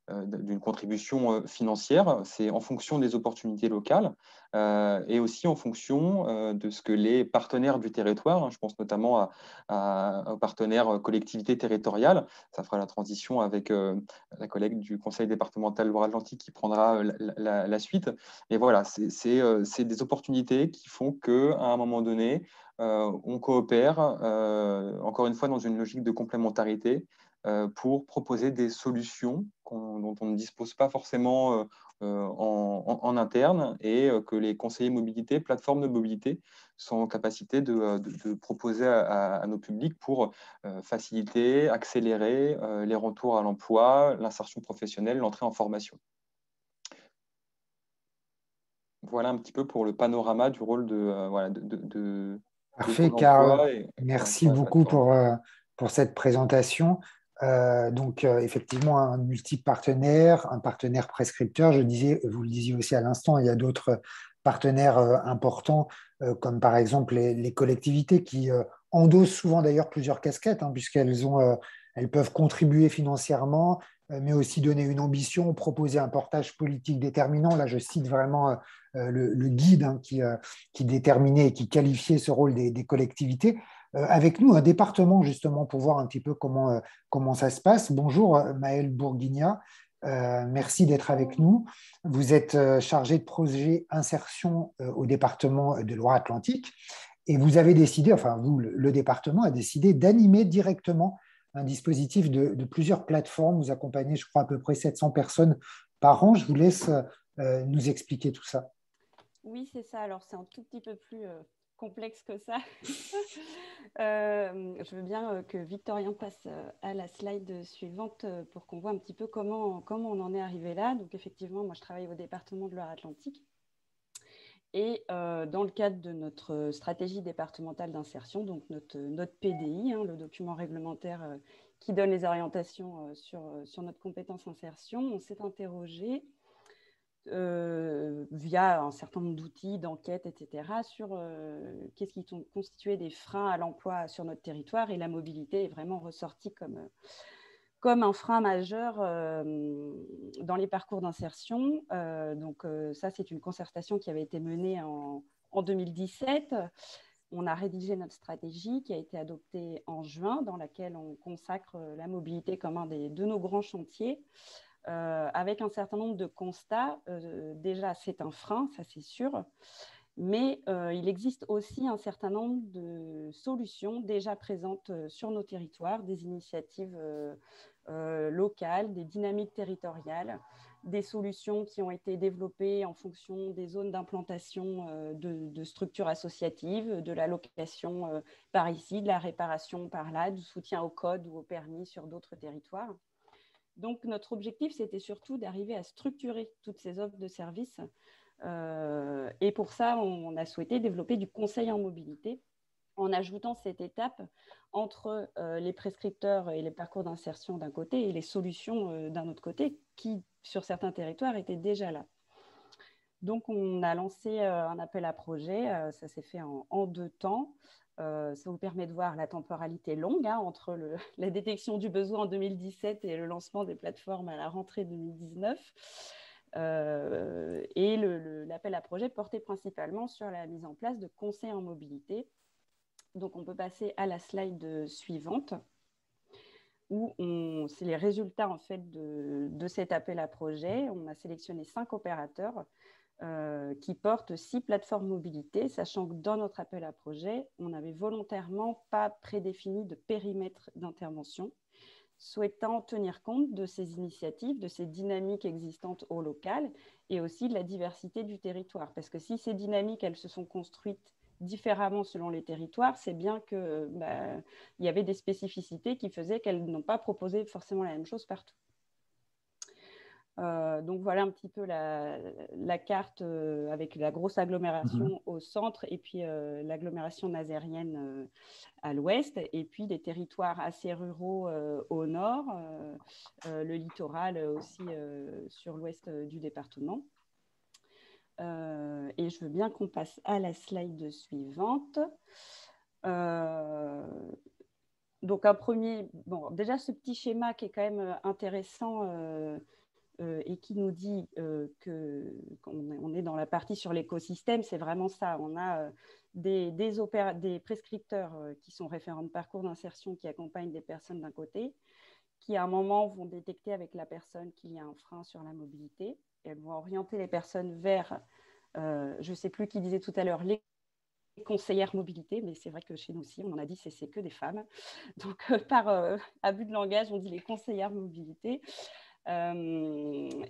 d'une contribution financière. C'est en fonction des opportunités locales et aussi en fonction de ce que les partenaires du territoire, je pense notamment aux partenaires collectivités territoriales, ça fera la transition avec la collègue du Conseil départemental Loire-Atlantique qui prendra la suite. Et voilà, c'est des opportunités qui font qu'à un moment donné, on coopère, encore une fois, dans une logique de complémentarité pour proposer des solutions dont on ne dispose pas forcément en interne et que les conseillers mobilité, plateformes de mobilité sont en capacité de proposer à nos publics pour faciliter, accélérer les retours à l'emploi, l'insertion professionnelle, l'entrée en formation. Voilà un petit peu pour le panorama du rôle de Parfait, Pôle car emploi merci sur la beaucoup plateforme. pour cette présentation. Effectivement, un multi-partenaire, un partenaire prescripteur. Vous le disiez aussi à l'instant, il y a d'autres partenaires importants, comme par exemple les collectivités qui endossent souvent d'ailleurs plusieurs casquettes, hein, elles peuvent contribuer financièrement, mais aussi donner une ambition, proposer un portage politique déterminant. Là, je cite vraiment le guide, hein, qui déterminait et qui qualifiait ce rôle des collectivités. Avec nous, un département justement pour voir un petit peu comment ça se passe. Bonjour Maëlle Bourguignat, merci d'être avec nous. Vous êtes chargé de projet insertion au département de Loire-Atlantique et vous avez décidé, enfin vous, le département a décidé d'animer directement un dispositif de plusieurs plateformes. Vous accompagnez, je crois, à peu près 700 personnes par an. Je vous laisse nous expliquer tout ça. Oui, c'est ça. Alors, c'est un tout petit peu plus complexe que ça. Je veux bien que Victorien passe à la slide suivante pour qu'on voit un petit peu comment on en est arrivé là. Donc, effectivement, moi, je travaille au département de Loire-Atlantique. Et dans le cadre de notre stratégie départementale d'insertion, donc notre PDI, hein, le document réglementaire qui donne les orientations sur notre compétence insertion, on s'est interrogé via un certain nombre d'outils, d'enquêtes, etc., sur qu'est-ce qui constituait des freins à l'emploi sur notre territoire. Et la mobilité est vraiment ressortie comme un frein majeur dans les parcours d'insertion. Ça, c'est une concertation qui avait été menée en 2017. On a rédigé notre stratégie qui a été adoptée en juin, dans laquelle on consacre la mobilité comme un de nos grands chantiers. Avec un certain nombre de constats. Déjà, c'est un frein, ça c'est sûr, mais il existe aussi un certain nombre de solutions déjà présentes sur nos territoires, des initiatives locales, des dynamiques territoriales, des solutions qui ont été développées en fonction des zones d'implantation de structures associatives, de la location par ici, de la réparation par là, du soutien au code ou au permis sur d'autres territoires. Donc, notre objectif, c'était surtout d'arriver à structurer toutes ces offres de services. Et pour ça, on a souhaité développer du conseil en mobilité en ajoutant cette étape entre les prescripteurs et les parcours d'insertion d'un côté et les solutions d'un autre côté qui, sur certains territoires, étaient déjà là. Donc, on a lancé un appel à projet. Ça s'est fait en 2 temps. Ça vous permet de voir la temporalité longue entre la détection du besoin en 2017 et le lancement des plateformes à la rentrée 2019. Et l'appel à projet portait principalement sur la mise en place de conseils en mobilité. Donc, on peut passer à la slide suivante, où c'est les résultats en fait de cet appel à projet. On a sélectionné 5 opérateurs qui portent 6 plateformes mobilité, sachant que dans notre appel à projet, on n'avait volontairement pas prédéfini de périmètre d'intervention, souhaitant tenir compte de ces initiatives, de ces dynamiques existantes au local et aussi de la diversité du territoire. Parce que si ces dynamiques, elles se sont construites différemment selon les territoires, c'est bien qu'il y avait des spécificités qui faisaient qu'elles n'ont pas proposé forcément la même chose partout. Donc voilà un petit peu la carte avec la grosse agglomération au centre et puis l'agglomération nazérienne à l'ouest, et puis des territoires assez ruraux au nord, le littoral aussi sur l'ouest du département. Et je veux bien qu'on passe à la slide suivante. Donc un premier, déjà ce petit schéma qui est quand même intéressant et qui nous dit qu'on est dans la partie sur l'écosystème, c'est vraiment ça. On a des prescripteurs qui sont référents de parcours d'insertion qui accompagnent des personnes d'un côté, qui à un moment vont détecter avec la personne qu'il y a un frein sur la mobilité. Elles vont orienter les personnes vers, je ne sais plus qui disait tout à l'heure, les conseillères mobilité, mais c'est vrai que chez nous aussi, on en a dit c'est que des femmes. Donc, par abus de langage, on dit les conseillères mobilité.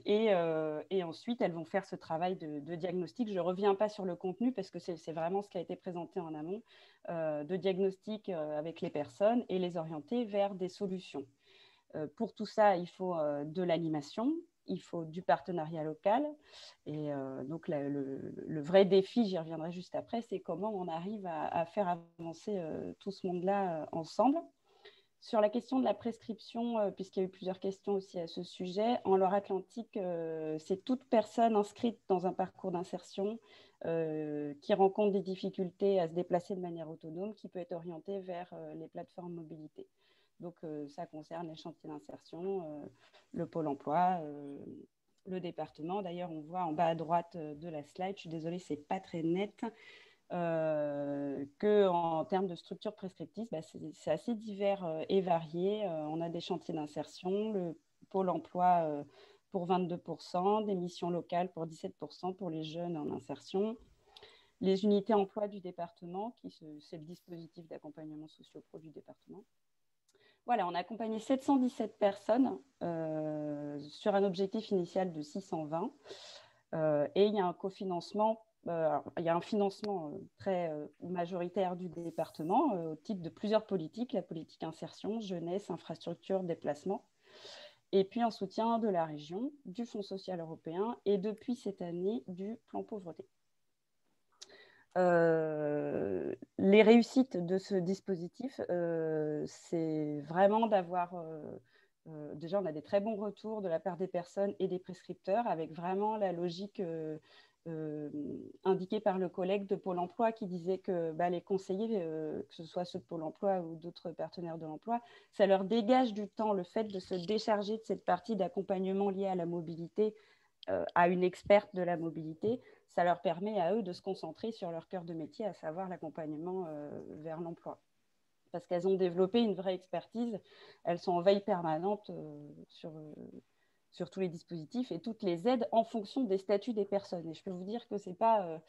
Et ensuite, elles vont faire ce travail de diagnostic. Je ne reviens pas sur le contenu parce que c'est vraiment ce qui a été présenté en amont, de diagnostic avec les personnes et les orienter vers des solutions. Pour tout ça, il faut de l'animation, il faut du partenariat local. Et donc, le vrai défi, j'y reviendrai juste après, c'est comment on arrive à faire avancer tout ce monde-là ensemble. Sur la question de la prescription, puisqu'il y a eu plusieurs questions aussi à ce sujet, en Loire-Atlantique, c'est toute personne inscrite dans un parcours d'insertion qui rencontre des difficultés à se déplacer de manière autonome, qui peut être orientée vers les plateformes mobilité. Donc, ça concerne les chantiers d'insertion, le pôle emploi, le département. D'ailleurs, on voit en bas à droite de la slide, je suis désolée, ce n'est pas très net, qu'en termes de structure prescriptive, c'est assez divers et varié. On a des chantiers d'insertion, le pôle emploi pour 22%, des missions locales pour 17% pour les jeunes en insertion, les unités emploi du département, c'est le dispositif d'accompagnement socio-pro du département. Voilà, on a accompagné 717 personnes sur un objectif initial de 620 et il y a un cofinancement. Il y a un financement très majoritaire du département au titre de plusieurs politiques, la politique insertion, jeunesse, infrastructure, déplacement, et puis en soutien de la région, du Fonds social européen et depuis cette année du plan pauvreté. Les réussites de ce dispositif, c'est vraiment d'avoir... déjà, on a des très bons retours de la part des personnes et des prescripteurs avec vraiment la logique indiquée par le collègue de Pôle emploi qui disait que les conseillers, que ce soit ceux de Pôle emploi ou d'autres partenaires de l'emploi, ça leur dégage du temps, le fait de se décharger de cette partie d'accompagnement liée à la mobilité à une experte de la mobilité. Ça leur permet à eux de se concentrer sur leur cœur de métier, à savoir l'accompagnement vers l'emploi. Parce qu'elles ont développé une vraie expertise, elles sont en veille permanente sur tous les dispositifs et toutes les aides en fonction des statuts des personnes. Et je peux vous dire que ce n'est pas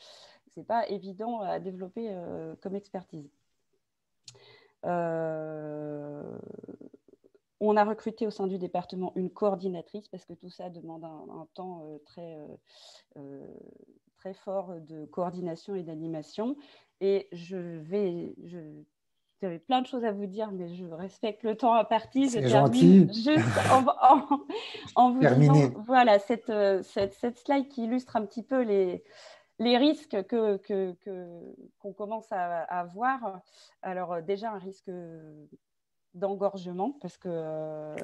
évident à développer comme expertise. On a recruté au sein du département une coordinatrice parce que tout ça demande un temps très fort de coordination et d'animation. Et j'avais plein de choses à vous dire, mais je respecte le temps imparti. Je termine juste en vous disant, voilà, cette slide qui illustre un petit peu les risques qu'on commence à voir. Alors déjà, un risque d'engorgement parce que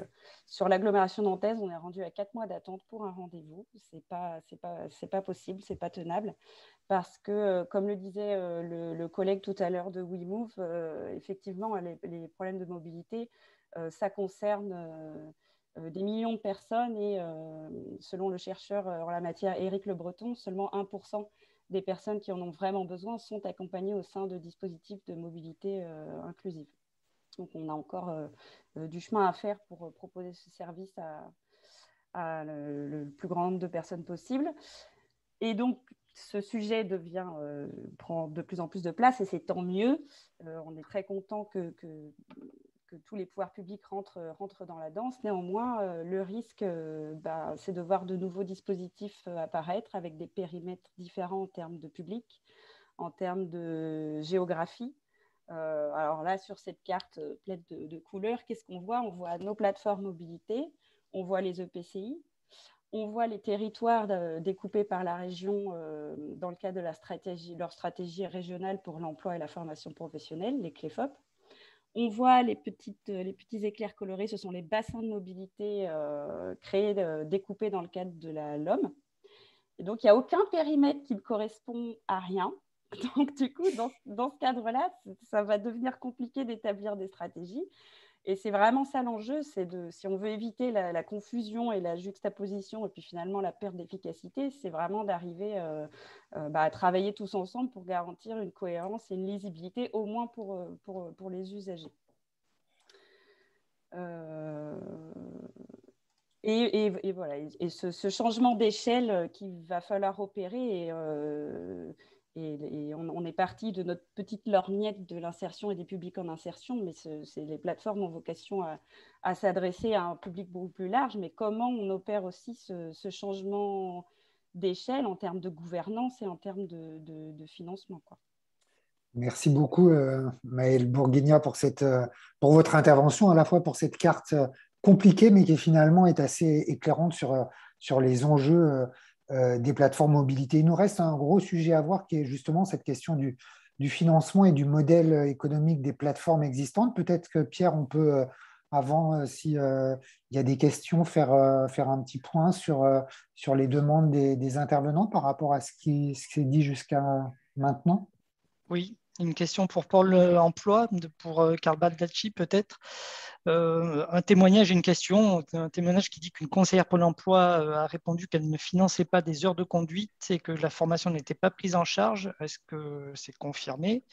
sur l'agglomération nantaise, on est rendu à 4 mois d'attente pour un rendez-vous. C'est pas possible, c'est pas tenable parce que, comme le disait le collègue tout à l'heure de WeMove, effectivement, les problèmes de mobilité, ça concerne des millions de personnes et selon le chercheur en la matière Éric Le Breton, seulement 1% des personnes qui en ont vraiment besoin sont accompagnées au sein de dispositifs de mobilité inclusive. Donc, on a encore du chemin à faire pour proposer ce service à le plus grand nombre de personnes possible. Et donc, ce sujet prend de plus en plus de place et c'est tant mieux. On est très content que tous les pouvoirs publics rentrent dans la danse. Néanmoins, le risque, c'est de voir de nouveaux dispositifs apparaître avec des périmètres différents en termes de public, en termes de géographie. Alors là, sur cette carte pleine de couleurs, qu'est-ce qu'on voit? On voit nos plateformes mobilité, on voit les EPCI, on voit les territoires découpés par la région dans le cadre de leur stratégie régionale pour l'emploi et la formation professionnelle, les CLEFOP. On voit les petits éclairs colorés, ce sont les bassins de mobilité créés, découpés dans le cadre de la LOM. Et donc, il n'y a aucun périmètre qui ne correspond à rien. Donc, du coup, dans ce cadre-là, ça va devenir compliqué d'établir des stratégies. Et c'est vraiment ça l'enjeu, si on veut éviter la confusion et la juxtaposition et puis finalement la perte d'efficacité, c'est vraiment d'arriver à travailler tous ensemble pour garantir une cohérence et une lisibilité, au moins pour les usagers. Et voilà, et ce changement d'échelle qu'il va falloir opérer et on est parti de notre petite lorgnette de l'insertion et des publics en insertion, mais les plateformes ont vocation à s'adresser à un public beaucoup plus large. Mais comment on opère aussi ce changement d'échelle en termes de gouvernance et en termes de financement, quoi. Merci beaucoup, Maëlle Bourguignon, pour votre intervention, à la fois pour cette carte compliquée, mais qui finalement est assez éclairante sur les enjeux des plateformes mobilité. Il nous reste un gros sujet à voir qui est justement cette question du financement et du modèle économique des plateformes existantes. Peut-être que Pierre, on peut, avant, s'il y a des questions, faire un petit point sur les demandes des intervenants par rapport à ce qui s'est dit jusqu'à maintenant. Oui, une question pour Pôle emploi, pour Karl Baldacci peut-être. Un témoignage et une question. Un témoignage qui dit qu'une conseillère Pôle emploi a répondu qu'elle ne finançait pas des heures de conduite et que la formation n'était pas prise en charge. Est-ce que c'est confirmé?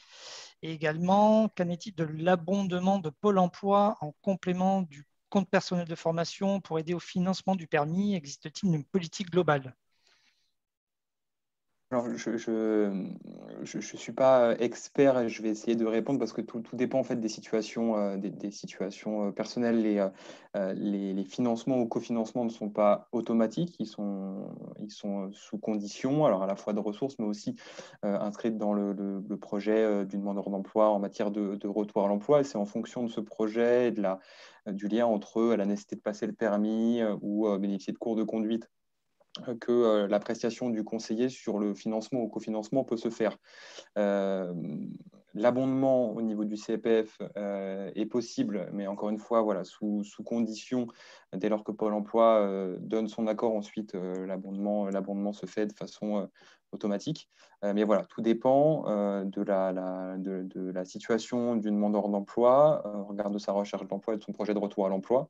Et également, qu'en est-il de l'abondement de Pôle emploi en complément du compte personnel de formation pour aider au financement du permis? Existe-t-il une politique globale? Alors, je suis pas expert et je vais essayer de répondre parce que tout dépend en fait des situations, des situations personnelles. Les financements ou cofinancements ne sont pas automatiques, ils sont sous condition, alors à la fois de ressources, mais aussi inscrites dans le projet du demandeur d'emploi en matière de retour à l'emploi. Et c'est en fonction de ce projet et du lien entre la nécessité de passer le permis ou bénéficier de cours de conduite que l'appréciation du conseiller sur le financement ou cofinancement peut se faire. L'abondement au niveau du CPF est possible, mais encore une fois, voilà, sous condition, dès lors que Pôle emploi donne son accord, ensuite l'abondement se fait de façon automatique. Mais voilà, tout dépend de la situation du demandeur d'emploi, regarde de sa recherche d'emploi et de son projet de retour à l'emploi.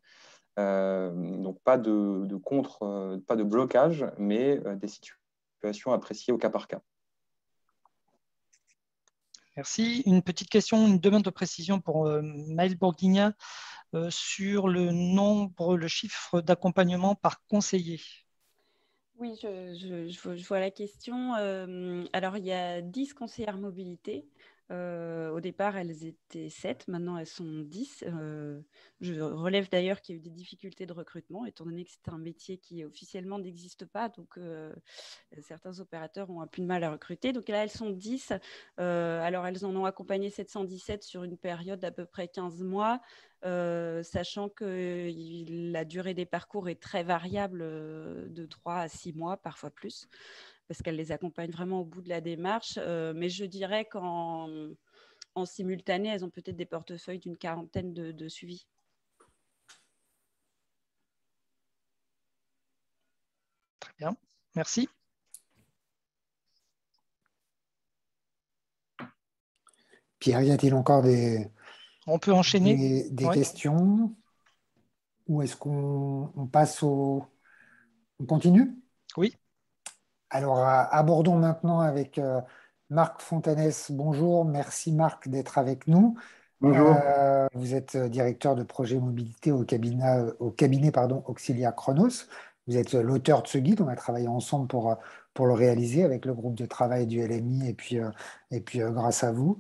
Donc pas de blocage, mais des situations appréciées au cas par cas. Merci. Une petite question, une demande de précision pour Maëlle Bourguignon sur le chiffre d'accompagnement par conseiller. Oui, je vois la question. Alors, il y a 10 conseillères mobilité. Au départ, elles étaient 7, maintenant elles sont 10. Je relève d'ailleurs qu'il y a eu des difficultés de recrutement, étant donné que c'est un métier qui officiellement n'existe pas, donc certains opérateurs ont un peu de mal à recruter. Donc là, elles sont 10. Alors, elles en ont accompagné 717 sur une période d'à peu près 15 mois, sachant que la durée des parcours est très variable, de 3 à 6 mois, parfois plus, parce qu'elle les accompagne vraiment au bout de la démarche. Mais je dirais en simultané, elles ont peut-être des portefeuilles d'une 40aine de suivis. Très bien, merci. Pierre, y a-t-il encore On peut enchaîner des questions? Ou est-ce qu'on passe au... On continue? Oui. Alors, abordons maintenant avec Marc Fontanès. Bonjour, merci Marc d'être avec nous. Bonjour. Vous êtes directeur de projet mobilité au cabinet Auxilia Chronos. Vous êtes l'auteur de ce guide. On a travaillé ensemble pour le réaliser avec le groupe de travail du LMI et puis grâce à vous.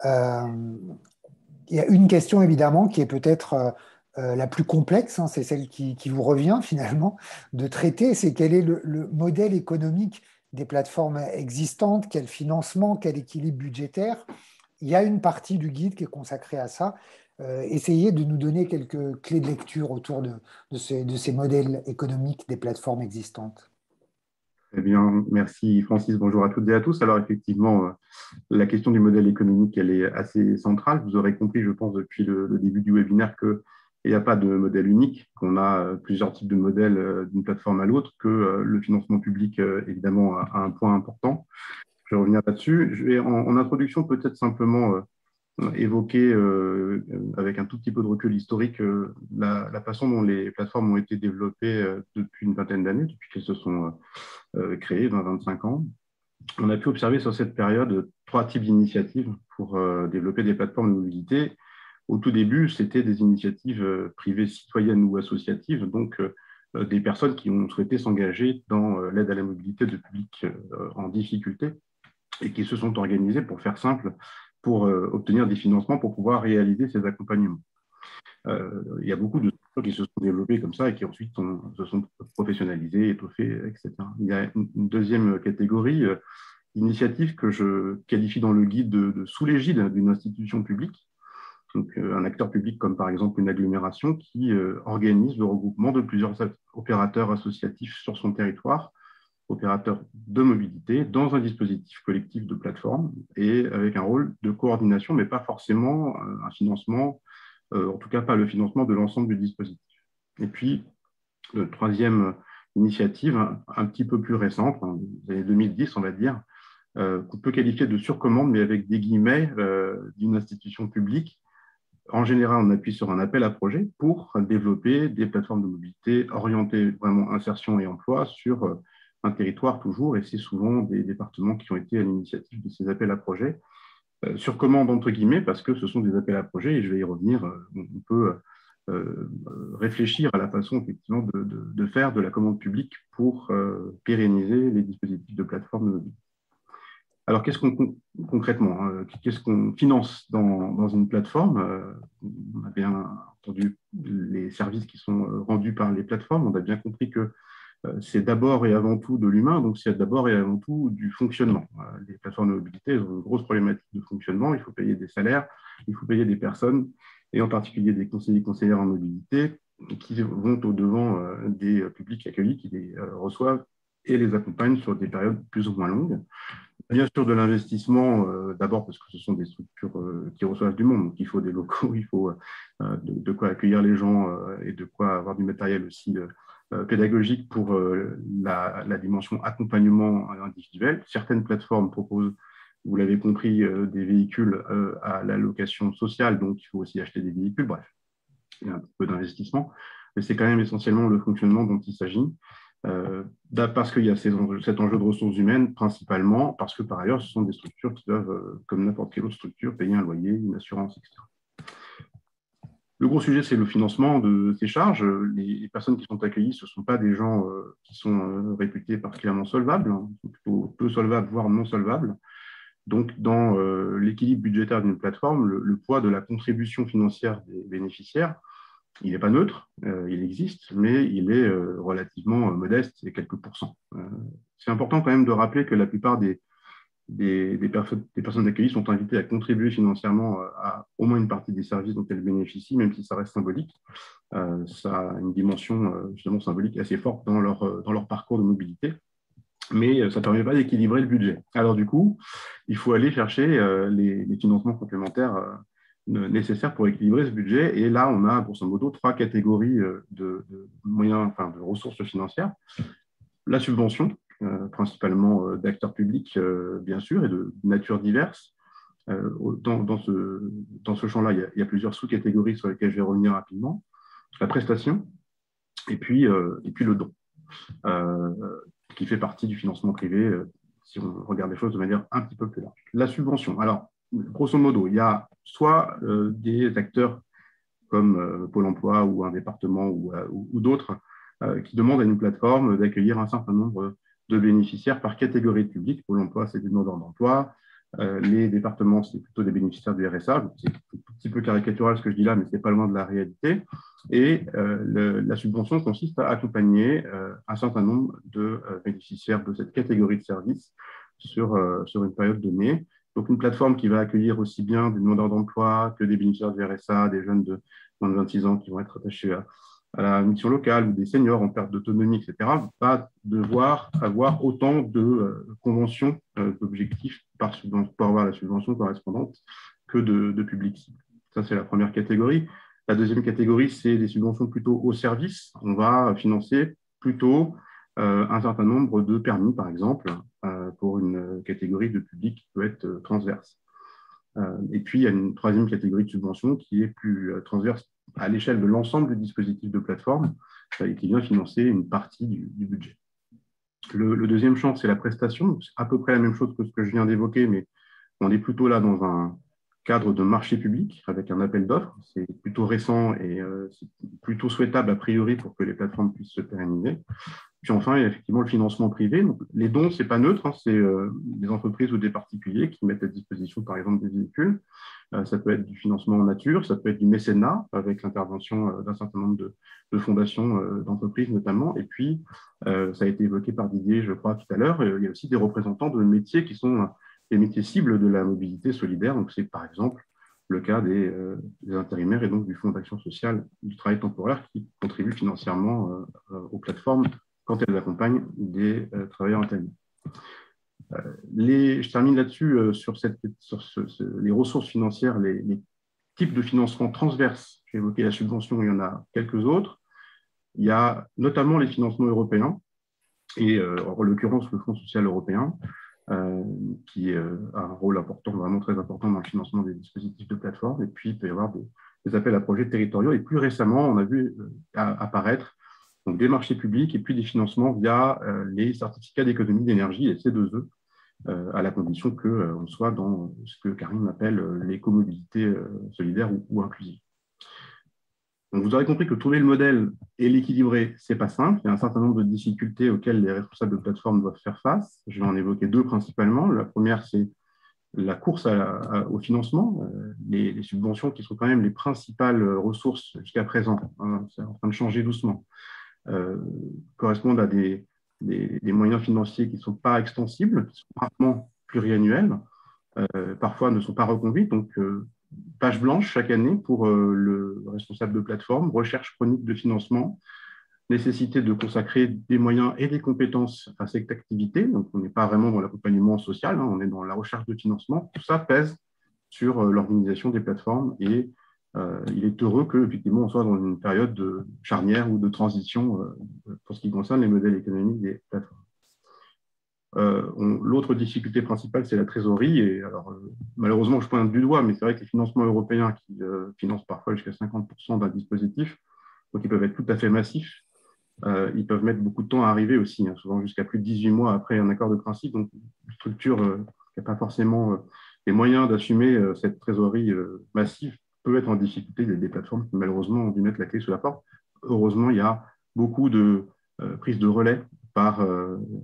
Il y a une question évidemment qui est peut-être la plus complexe, hein, c'est celle qui vous revient finalement de traiter, c'est quel est le modèle économique des plateformes existantes, quel financement, quel équilibre budgétaire. Il y a une partie du guide qui est consacrée à ça. Essayez de nous donner quelques clés de lecture autour de ces modèles économiques des plateformes existantes. Eh bien, merci Francis, bonjour à toutes et à tous. Alors effectivement, la question du modèle économique, elle est assez centrale. Vous aurez compris, je pense, depuis le début du webinaire qu'il n'y a pas de modèle unique, qu'on a plusieurs types de modèles d'une plateforme à l'autre, que le financement public, évidemment, a un point important. Je vais revenir là-dessus. Je vais, en introduction, peut-être simplement évoquer, avec un tout petit peu de recul historique, la façon dont les plateformes ont été développées depuis une vingtaine d'années, depuis qu'elles se sont créées, 20-25 ans. On a pu observer sur cette période 3 types d'initiatives pour développer des plateformes de mobilité. Au tout début, c'était des initiatives privées citoyennes ou associatives, donc des personnes qui ont souhaité s'engager dans l'aide à la mobilité de publics en difficulté et qui se sont organisées, pour faire simple, pour obtenir des financements pour pouvoir réaliser ces accompagnements. Il y a beaucoup de structures qui se sont développées comme ça et qui ensuite se sont professionnalisées, étoffées, etc. Il y a une deuxième catégorie d'initiatives que je qualifie dans le guide de sous l'égide d'une institution publique, donc un acteur public comme par exemple une agglomération qui organise le regroupement de plusieurs opérateurs associatifs sur son territoire, opérateurs de mobilité, dans un dispositif collectif de plateforme et avec un rôle de coordination, mais pas forcément un financement, en tout cas pas le financement de l'ensemble du dispositif. Et puis, troisième initiative, un petit peu plus récente, des années 2010, on va dire, qu'on peut qualifier de surcommande, mais avec des guillemets, d'une institution publique. En général, on appuie sur un appel à projet pour développer des plateformes de mobilité orientées vraiment insertion et emploi sur un territoire toujours, et c'est souvent des départements qui ont été à l'initiative de ces appels à projets. Sur commande entre guillemets, parce que ce sont des appels à projets, et je vais y revenir, on peut réfléchir à la façon effectivement de faire de la commande publique pour pérenniser les dispositifs de plateforme de mobilité. Alors, concrètement, qu'est-ce qu'on finance dans une plateforme? On a bien entendu les services qui sont rendus par les plateformes. On a bien compris que c'est d'abord et avant tout de l'humain, donc c'est d'abord et avant tout du fonctionnement. Les plateformes de mobilité ont une grosse problématique de fonctionnement. Il faut payer des salaires, il faut payer des personnes, et en particulier des conseillers et conseillères en mobilité qui vont au-devant des publics accueillis, qui les reçoivent et les accompagnent sur des périodes plus ou moins longues. Bien sûr, de l'investissement, d'abord parce que ce sont des structures qui reçoivent du monde, donc il faut des locaux, il faut de quoi accueillir les gens et de quoi avoir du matériel aussi pédagogique pour la dimension accompagnement individuel. Certaines plateformes proposent, vous l'avez compris, des véhicules à la location sociale, donc il faut aussi acheter des véhicules. Bref, il y a un peu d'investissement, mais c'est quand même essentiellement le fonctionnement dont il s'agit. Parce qu'il y a cet enjeu de ressources humaines, principalement, parce que par ailleurs, ce sont des structures qui doivent, comme n'importe quelle autre structure, payer un loyer, une assurance, etc. Le gros sujet, c'est le financement de ces charges. Les personnes qui sont accueillies, ce ne sont pas des gens qui sont réputés particulièrement solvables, hein, plutôt peu solvables, voire non solvables. Donc, dans l'équilibre budgétaire d'une plateforme, le poids de la contribution financière des bénéficiaires, il n'est pas neutre, il existe, mais il est relativement modeste, c'est quelques pourcents. C'est important quand même de rappeler que la plupart des personnes accueillies sont invitées à contribuer financièrement à au moins une partie des services dont elles bénéficient, même si ça reste symbolique. Ça a une dimension justement symbolique assez forte dans leur parcours de mobilité. mais ça ne permet pas d'équilibrer le budget. Alors du coup, il faut aller chercher les financements complémentaires nécessaires pour équilibrer ce budget. Et là, on a grosso modo 3 catégories de moyens, enfin de ressources financières. La subvention, principalement d'acteurs publics, bien sûr, et de nature diverse. Dans ce champ-là, il y a plusieurs sous-catégories sur lesquelles je vais revenir rapidement. La prestation, et puis le don, qui fait partie du financement privé, si on regarde les choses de manière un petit peu plus large. La subvention, alors, grosso modo, il y a soit des acteurs comme Pôle emploi ou un département ou d'autres qui demandent à une plateforme d'accueillir un certain nombre de bénéficiaires par catégorie de public. Pôle emploi, c'est des demandeurs d'emploi. Les départements, c'est plutôt des bénéficiaires du RSA. C'est un petit peu caricatural ce que je dis là, mais ce n'est pas loin de la réalité. Et la subvention consiste à accompagner un certain nombre de bénéficiaires de cette catégorie de services sur une période donnée. Donc, une plateforme qui va accueillir aussi bien des demandeurs d'emploi que des bénéficiaires du RSA, des jeunes de moins de 26 ans qui vont être attachés à la mission locale ou des seniors en perte d'autonomie, etc., va devoir avoir autant de conventions d'objectifs pour avoir la subvention correspondante que de public cible. Ça, c'est la première catégorie. La deuxième catégorie, c'est des subventions plutôt au service. On va financer plutôt un certain nombre de permis, par exemple, pour une catégorie de public qui peut être transverse. Et puis, il y a une troisième catégorie de subvention qui est plus transverse à l'échelle de l'ensemble du dispositif de plateforme et qui vient financer une partie du budget. Le deuxième champ, c'est la prestation. C'est à peu près la même chose que ce que je viens d'évoquer, mais on est plutôt là dans un cadre de marché public avec un appel d'offres. C'est plutôt récent et c'est plutôt souhaitable a priori pour que les plateformes puissent se pérenniser. Puis enfin, il y a effectivement le financement privé. Donc, les dons, ce n'est pas neutre, hein, c'est des entreprises ou des particuliers qui mettent à disposition, par exemple, des véhicules. Ça peut être du financement en nature, ça peut être du mécénat avec l'intervention d'un certain nombre de fondations d'entreprises notamment. Et puis, ça a été évoqué par Didier, je crois, tout à l'heure, il y a aussi des représentants de métiers qui sont les métiers cibles de la mobilité solidaire. Donc, c'est par exemple le cas des intérimaires et donc du Fonds d'action sociale du travail temporaire qui contribue financièrement aux plateformes quand elles accompagnent des travailleurs intérimaires. Je termine là-dessus sur les ressources financières, les types de financement transverses. J'ai évoqué la subvention, il y en a quelques autres. Il y a notamment les financements européens et en l'occurrence le Fonds social européen qui a un rôle important, vraiment très important dans le financement des dispositifs de plateforme. Et puis il peut y avoir des appels à projets territoriaux. Et plus récemment, on a vu apparaître donc des marchés publics et puis des financements via les certificats d'économie d'énergie, les C2E, à la condition qu'on soit dans ce que Karim appelle l'écomobilité solidaire ou inclusive. Donc vous aurez compris que trouver le modèle et l'équilibrer, ce n'est pas simple. Il y a un certain nombre de difficultés auxquelles les responsables de plateforme doivent faire face. Je vais en évoquer deux principalement. La première, c'est la course au financement, les subventions qui sont quand même les principales ressources jusqu'à présent. Hein, c'est en train de changer doucement. Correspondent à des moyens financiers qui ne sont pas extensibles, qui sont rarement pluriannuels, parfois ne sont pas reconduits. Donc, page blanche chaque année pour le responsable de plateforme, recherche chronique de financement, nécessité de consacrer des moyens et des compétences à cette activité. Donc, on n'est pas vraiment dans l'accompagnement social, hein, on est dans la recherche de financement. Tout ça pèse sur l'organisation des plateformes et il est heureux qu'effectivement on soit dans une période de charnière ou de transition pour ce qui concerne les modèles économiques des plateformes. L'autre difficulté principale, c'est la trésorerie. Et alors, malheureusement, je pointe du doigt, mais c'est vrai que les financements européens qui financent parfois jusqu'à 50% d'un dispositif, donc ils peuvent être tout à fait massifs, ils peuvent mettre beaucoup de temps à arriver aussi, hein, souvent jusqu'à plus de 18 mois après un accord de principe. Donc, une structure qui n'a pas forcément les moyens d'assumer cette trésorerie massive peut être en difficulté. Il y a des plateformes qui, malheureusement, ont dû mettre la clé sous la porte. Heureusement, il y a beaucoup de prises de relais par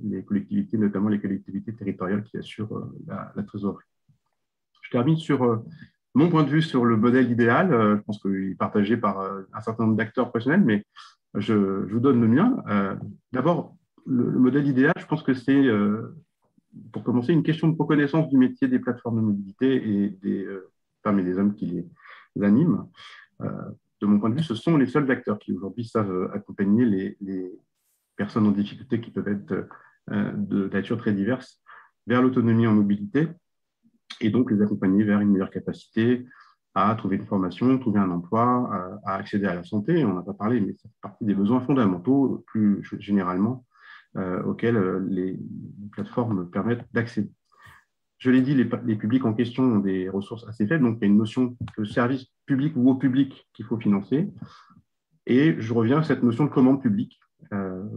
les collectivités, notamment les collectivités territoriales qui assurent la trésorerie. Je termine sur mon point de vue sur le modèle idéal. Je pense qu'il est partagé par un certain nombre d'acteurs professionnels, mais je vous donne le mien. D'abord, le modèle idéal, je pense que c'est, pour commencer, une question de reconnaissance du métier des plateformes de mobilité et des femmes et des hommes qui les animent. De mon point de vue, ce sont les seuls acteurs qui aujourd'hui savent accompagner les personnes en difficulté qui peuvent être de nature très diverse vers l'autonomie en mobilité et donc les accompagner vers une meilleure capacité à trouver une formation, trouver un emploi, à accéder à la santé. On n'a pas parlé, mais ça fait partie des besoins fondamentaux, plus généralement, auxquels les plateformes permettent d'accéder. Je l'ai dit, les publics en question ont des ressources assez faibles, donc il y a une notion de service public ou au public qu'il faut financer. Et je reviens à cette notion de commande publique,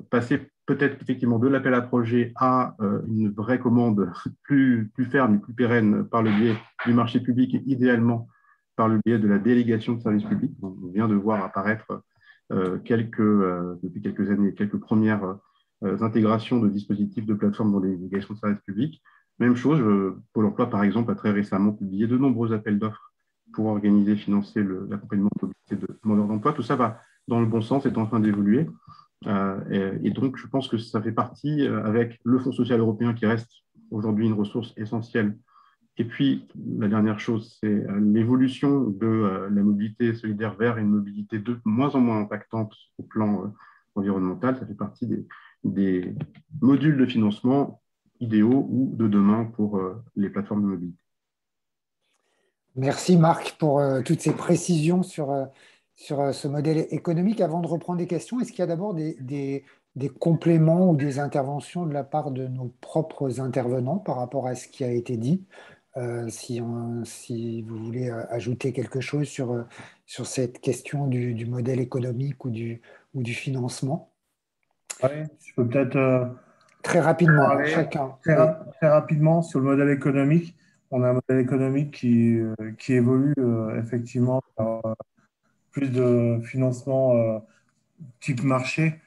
passer peut-être effectivement de l'appel à projet à une vraie commande plus ferme, plus pérenne par le biais du marché public et idéalement par le biais de la délégation de services publics. On vient de voir apparaître depuis quelques années quelques premières intégrations de dispositifs de plateformes dans des délégations de services publics. Même chose, Pôle emploi, par exemple, a très récemment publié de nombreux appels d'offres pour organiser, financer l'accompagnement de mobilité de demandeurs d'emploi. Tout ça va dans le bon sens, est en train d'évoluer. Et donc, je pense que ça fait partie, avec le Fonds social européen qui reste aujourd'hui une ressource essentielle. Et puis, la dernière chose, c'est l'évolution de la mobilité solidaire vers une mobilité de moins en moins impactante au plan environnemental. Ça fait partie des modules de financement idéaux ou de demain pour les plateformes de mobilité. Merci Marc pour toutes ces précisions sur ce modèle économique. Avant de reprendre des questions, est-ce qu'il y a d'abord des compléments ou des interventions de la part de nos propres intervenants par rapport à ce qui a été dit? Si vous voulez ajouter quelque chose sur cette question du modèle économique ou du financement. Oui, je peux peut-être très rapidement, parler chacun. Très rapidement sur le modèle économique. On a un modèle économique qui évolue effectivement vers plus de financement type marché.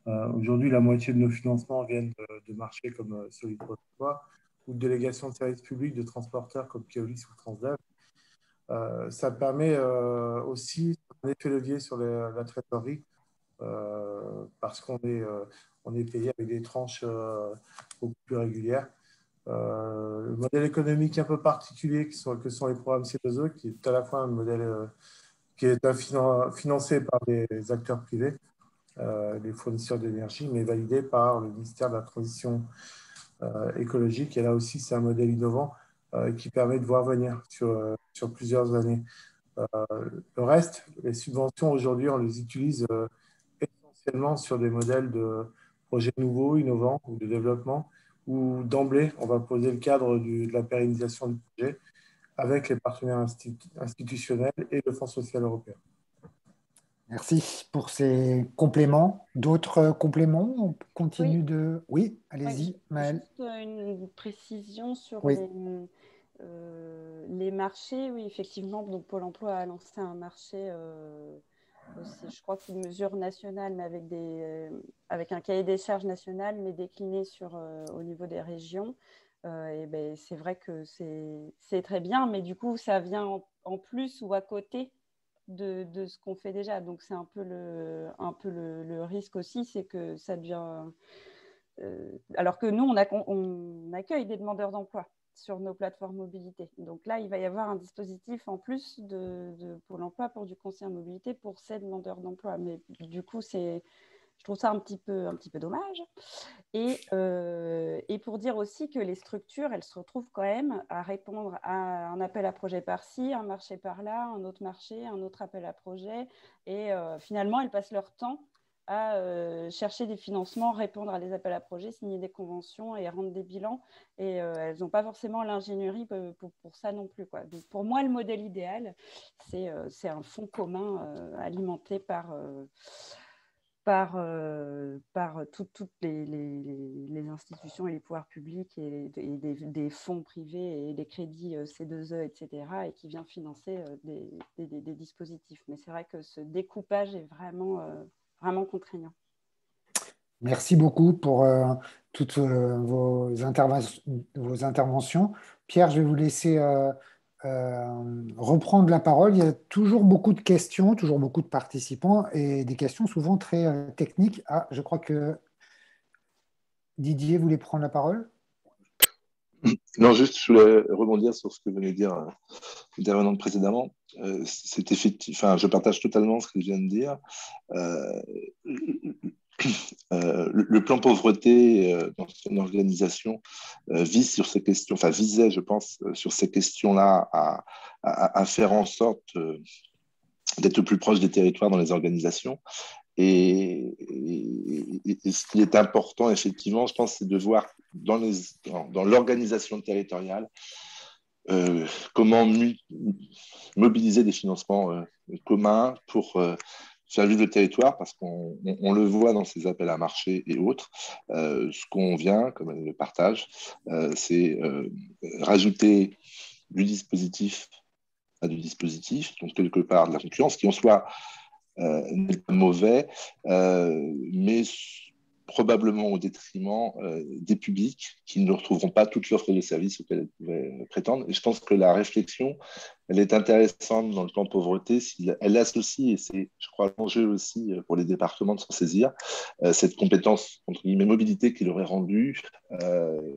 Aujourd'hui, la moitié de nos financements viennent de marchés comme Solid Pôle emploi ou de délégations de services publics de transporteurs comme Keolis ou Transdev. Ça permet aussi un effet levier sur la trésorerie parce qu'on est payé avec des tranches beaucoup plus régulières. Le modèle économique un peu particulier que sont les programmes C2E, qui est à la fois un modèle qui est financé par des acteurs privés, les fournisseurs d'énergie, mais validé par le ministère de la Transition écologique. Et là aussi, c'est un modèle innovant qui permet de voir venir sur plusieurs années. Le reste, les subventions, aujourd'hui, on les utilise essentiellement sur des modèles de projets nouveaux, innovants ou de développement, où d'emblée, on va poser le cadre de la pérennisation du projet avec les partenaires institutionnels et le Fonds social européen. Merci pour ces compléments. D'autres compléments? On continue de... Oui, allez-y, Maëlle. Juste une précision sur oui. Les marchés. Oui, effectivement, donc Pôle emploi a lancé un marché, je crois que c'est une mesure nationale, mais avec un cahier des charges national, mais décliné au niveau des régions. Et ben, c'est vrai que c'est très bien, mais du coup, ça vient en plus ou à côté de ce qu'on fait déjà. Donc, c'est un peu le risque aussi, c'est que ça devient... alors que nous, on accueille des demandeurs d'emploi sur nos plateformes mobilité. Donc là, il va y avoir un dispositif en plus de Pôle emploi pour du conseil en mobilité pour ces demandeurs d'emploi. Mais du coup, je trouve ça un petit peu dommage. Et pour dire aussi que les structures, elles se retrouvent quand même à répondre à un appel à projet par-ci, un marché par-là, un autre marché, un autre appel à projet. Et finalement, elles passent leur temps à chercher des financements, répondre à des appels à projets, signer des conventions et rendre des bilans. Et elles n'ont pas forcément l'ingénierie pour ça non plus, quoi. Donc, pour moi, le modèle idéal, c'est un fonds commun alimenté par toutes les institutions et les pouvoirs publics et des fonds privés et des crédits C2E, etc., et qui vient financer des dispositifs. Mais c'est vrai que ce découpage est vraiment contraignant. Merci beaucoup pour toutes vos interventions. Pierre, je vais vous laisser reprendre la parole. Il y a toujours beaucoup de questions, toujours beaucoup de participants et des questions souvent très techniques. Ah, je crois que Didier voulait prendre la parole. Non, juste, je voulais rebondir sur ce que venait de dire l'intervenante précédemment. C'est effectif, enfin, je partage totalement ce que je viens de dire. le plan pauvreté dans son organisation vise sur ces questions, enfin visait, je pense, sur ces questions-là à faire en sorte d'être plus proche des territoires dans les organisations. Et ce qui est important, effectivement, je pense, c'est de voir dans l'organisation territoriale comment mobiliser des financements communs pour faire vivre le territoire, parce qu'on le voit dans ces appels à marché et autres. Ce qu'on vient, comme le partage, c'est rajouter du dispositif à du dispositif, donc quelque part de la concurrence, qui en soit n'est pas mauvais, mais probablement au détriment des publics qui ne retrouveront pas toute l'offre de services auxquels elles pouvaient prétendre. Et je pense que la réflexion, elle est intéressante dans le plan de pauvreté, si elle associe, et c'est, je crois, l'enjeu aussi pour les départements de s'en saisir, cette compétence, entre guillemets, mobilité qui leur est rendue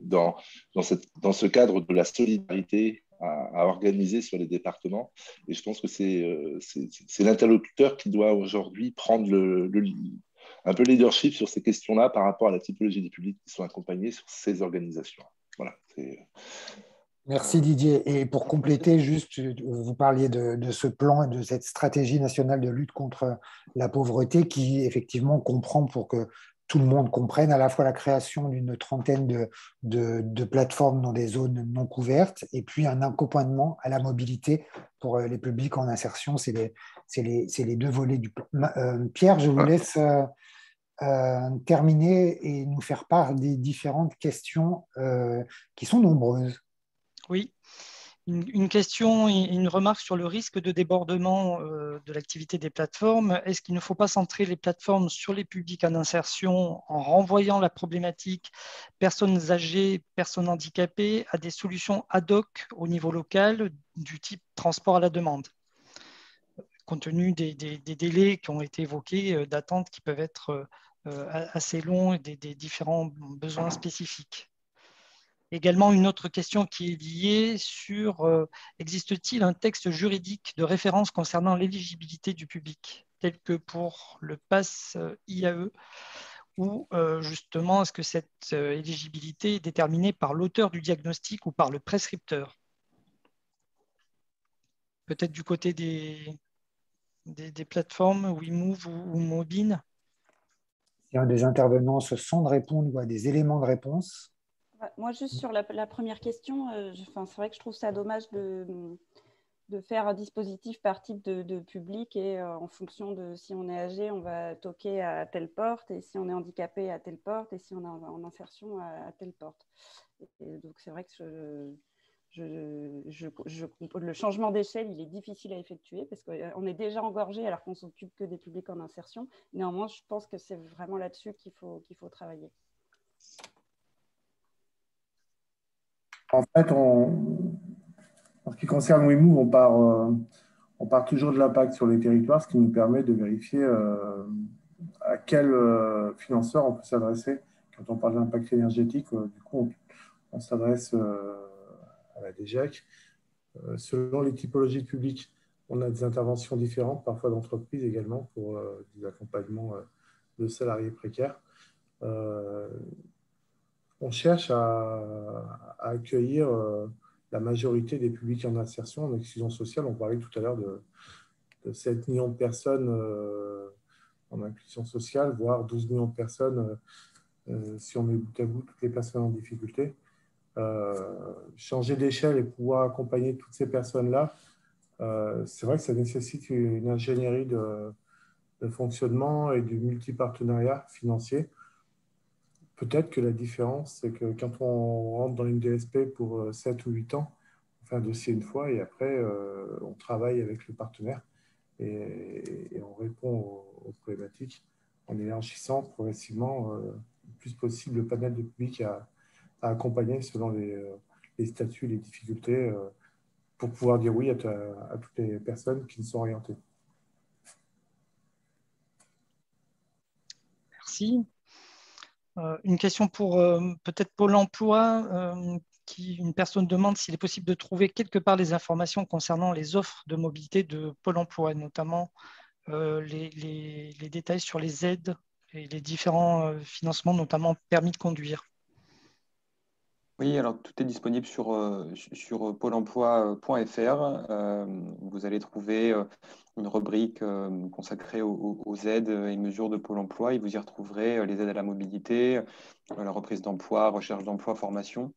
dans ce cadre de la solidarité à organiser sur les départements. Et je pense que c'est l'interlocuteur qui doit aujourd'hui prendre un peu leadership sur ces questions-là par rapport à la typologie des publics qui sont accompagnés sur ces organisations. Voilà. Merci Didier. Et pour compléter, juste, vous parliez de ce plan et de cette stratégie nationale de lutte contre la pauvreté qui effectivement comprend, pour que tout le monde comprenne, à la fois la création d'une trentaine de plateformes dans des zones non couvertes et puis un accompagnement à la mobilité pour les publics en insertion. C'est les deux volets du plan. Pierre, je vous laisse terminer et nous faire part des différentes questions qui sont nombreuses. Oui, une question et une remarque sur le risque de débordement de l'activité des plateformes. Est-ce qu'il ne faut pas centrer les plateformes sur les publics en insertion en renvoyant la problématique personnes âgées, personnes handicapées à des solutions ad hoc au niveau local du type transport à la demande, compte tenu des délais qui ont été évoqués, d'attente qui peuvent être assez longs et des différents besoins spécifiques? Également, une autre question qui est liée sur existe-t-il un texte juridique de référence concernant l'éligibilité du public, tel que pour le pass IAE, ou justement, est-ce que cette éligibilité est déterminée par l'auteur du diagnostic ou par le prescripteur? Peut-être du côté des plateformes WeMove ou Mobine. Si un des intervenants se sent de répondre ou a des éléments de réponse. Moi, juste sur la première question, c'est vrai que je trouve ça dommage de faire un dispositif par type de public et en fonction de si on est âgé, on va toquer à telle porte, et si on est handicapé à telle porte, et si on est en insertion à telle porte. Et donc, c'est vrai que le changement d'échelle, il est difficile à effectuer parce qu'on est déjà engorgé alors qu'on s'occupe que des publics en insertion. Néanmoins, je pense que c'est vraiment là-dessus qu'il faut travailler. En fait, en ce qui concerne WeMove, on part toujours de l'impact sur les territoires, ce qui nous permet de vérifier à quel financeur on peut s'adresser. Quand on parle d'impact énergétique, du coup, on s'adresse à la DGEC. Selon les typologies de public, on a des interventions différentes, parfois d'entreprises également, pour des accompagnements de salariés précaires. On cherche à accueillir la majorité des publics en insertion, en exclusion sociale. On parlait tout à l'heure de 7 millions de personnes en inclusion sociale, voire 12 millions de personnes si on met bout à bout toutes les personnes en difficulté. Changer d'échelle et pouvoir accompagner toutes ces personnes-là, c'est vrai que ça nécessite une ingénierie de fonctionnement et du multipartenariat financier. Peut-être que la différence, c'est que quand on rentre dans une DSP pour 7 ou 8 ans, on fait un dossier une fois et après, on travaille avec le partenaire et on répond aux problématiques en élargissant progressivement le plus possible le panel de public à accompagner selon les statuts, les difficultés, pour pouvoir dire oui à toutes les personnes qui sont orientées. Merci. Une question pour peut-être Pôle emploi. Une personne demande s'il est possible de trouver quelque part les informations concernant les offres de mobilité de Pôle emploi, notamment les détails sur les aides, et les différents financements, notamment permis de conduire. Oui, alors tout est disponible sur pôle emploi.fr. Vous allez trouver une rubrique consacrée aux aides et mesures de Pôle emploi et vous y retrouverez les aides à la mobilité, la reprise d'emploi, recherche d'emploi, formation,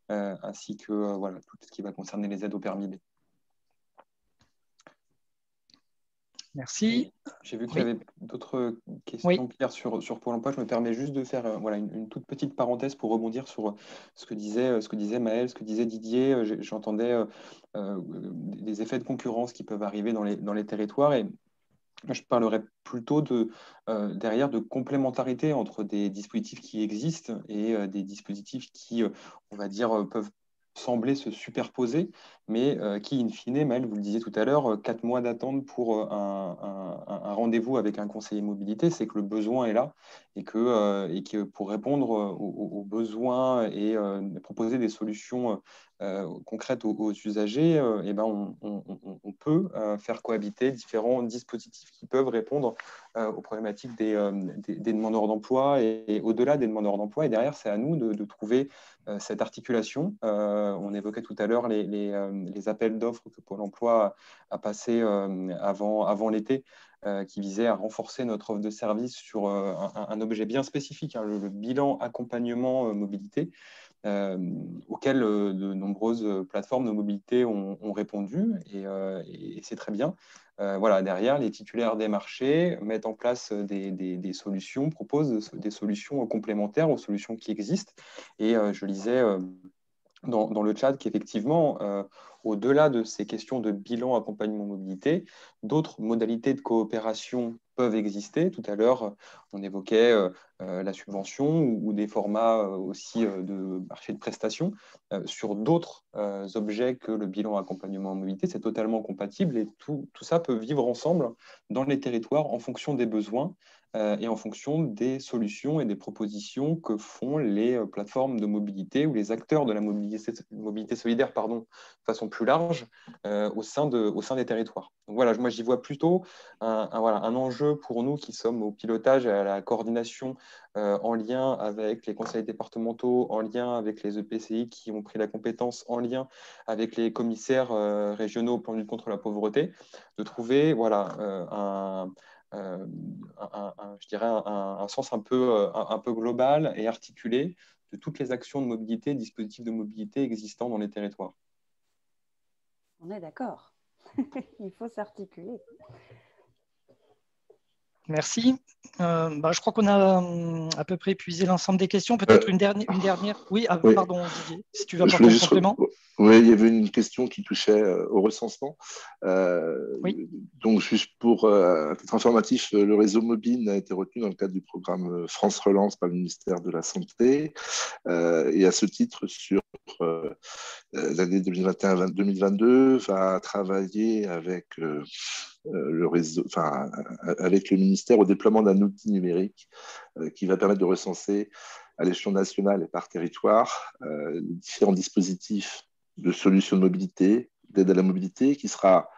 ainsi que voilà, tout ce qui va concerner les aides au permis B. Merci. J'ai vu qu'il y avait d'autres questions, Pierre, sur Pôle emploi. Je me permets juste de faire voilà, une toute petite parenthèse pour rebondir sur ce que disait Maël, ce que disait Didier. J'entendais des effets de concurrence qui peuvent arriver dans les territoires. Et moi, je parlerais plutôt derrière de complémentarité entre des dispositifs qui existent et des dispositifs qui, on va dire, peuvent sembler se superposer, mais qui, in fine, Maël, vous le disiez tout à l'heure, 4 mois d'attente pour un rendez-vous avec un conseiller mobilité, c'est que le besoin est là et que pour répondre aux besoins et proposer des solutions concrètes aux usagers, eh ben on peut faire cohabiter différents dispositifs qui peuvent répondre aux problématiques des demandeurs d'emploi et au-delà des demandeurs d'emploi. Et derrière, c'est à nous de trouver cette articulation. On évoquait tout à l'heure les appels d'offres que Pôle emploi a passés avant l'été, qui visait à renforcer notre offre de service sur un objet bien spécifique, hein, le bilan accompagnement mobilité, auquel de nombreuses plateformes de mobilité ont répondu, et c'est très bien. Voilà, derrière, les titulaires des marchés mettent en place des solutions, proposent des solutions complémentaires aux solutions qui existent. Et je lisais dans le chat qu'effectivement, au-delà de ces questions de bilan, accompagnement, mobilité, d'autres modalités de coopération peuvent exister. Tout à l'heure, on évoquait la subvention ou des formats aussi de marché de prestations sur d'autres objets que le bilan, accompagnement, mobilité. C'est totalement compatible et tout ça peut vivre ensemble dans les territoires en fonction des besoins et en fonction des solutions et des propositions que font les plateformes de mobilité ou les acteurs de la mobilité solidaire, de façon plus large, au sein des territoires. Donc voilà, moi j'y vois plutôt un enjeu pour nous qui sommes au pilotage et à la coordination en lien avec les conseils départementaux, en lien avec les EPCI qui ont pris la compétence, en lien avec les commissaires régionaux au plan de lutte contre la pauvreté, de trouver je dirais un sens un peu global et articulé de toutes les actions de mobilité, dispositifs de mobilité existants dans les territoires. On est d'accord. Il faut s'articuler. Merci. Je crois qu'on a à peu près épuisé l'ensemble des questions. Peut-être une dernière. Oui, oui. Pardon Didier, si tu veux apporter un complément. Oui, il y avait une question qui touchait au recensement. Oui. Donc, juste pour à titre informatif, le réseau mobile a été retenu dans le cadre du programme France Relance par le ministère de la Santé. Et à ce titre, sur l'année 2021-2022, va travailler avec le réseau, avec le ministère au déploiement d'un outil numérique qui va permettre de recenser à l'échelon national et par territoire les différents dispositifs de solutions de mobilité, d'aide à la mobilité, qui sera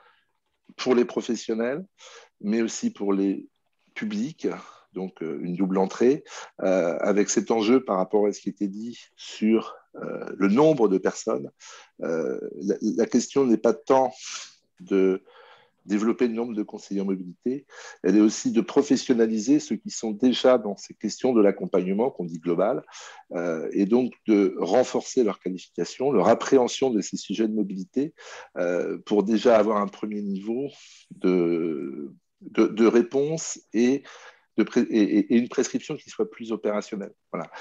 pour les professionnels, mais aussi pour les publics, donc une double entrée, avec cet enjeu par rapport à ce qui était dit sur le nombre de personnes. La question n'est pas tant de développer le nombre de conseillers en mobilité, elle est aussi de professionnaliser ceux qui sont déjà dans ces questions de l'accompagnement qu'on dit global, et donc de renforcer leur qualification, leur appréhension de ces sujets de mobilité, pour déjà avoir un premier niveau de réponse et une prescription qui soit plus opérationnelle. Voilà.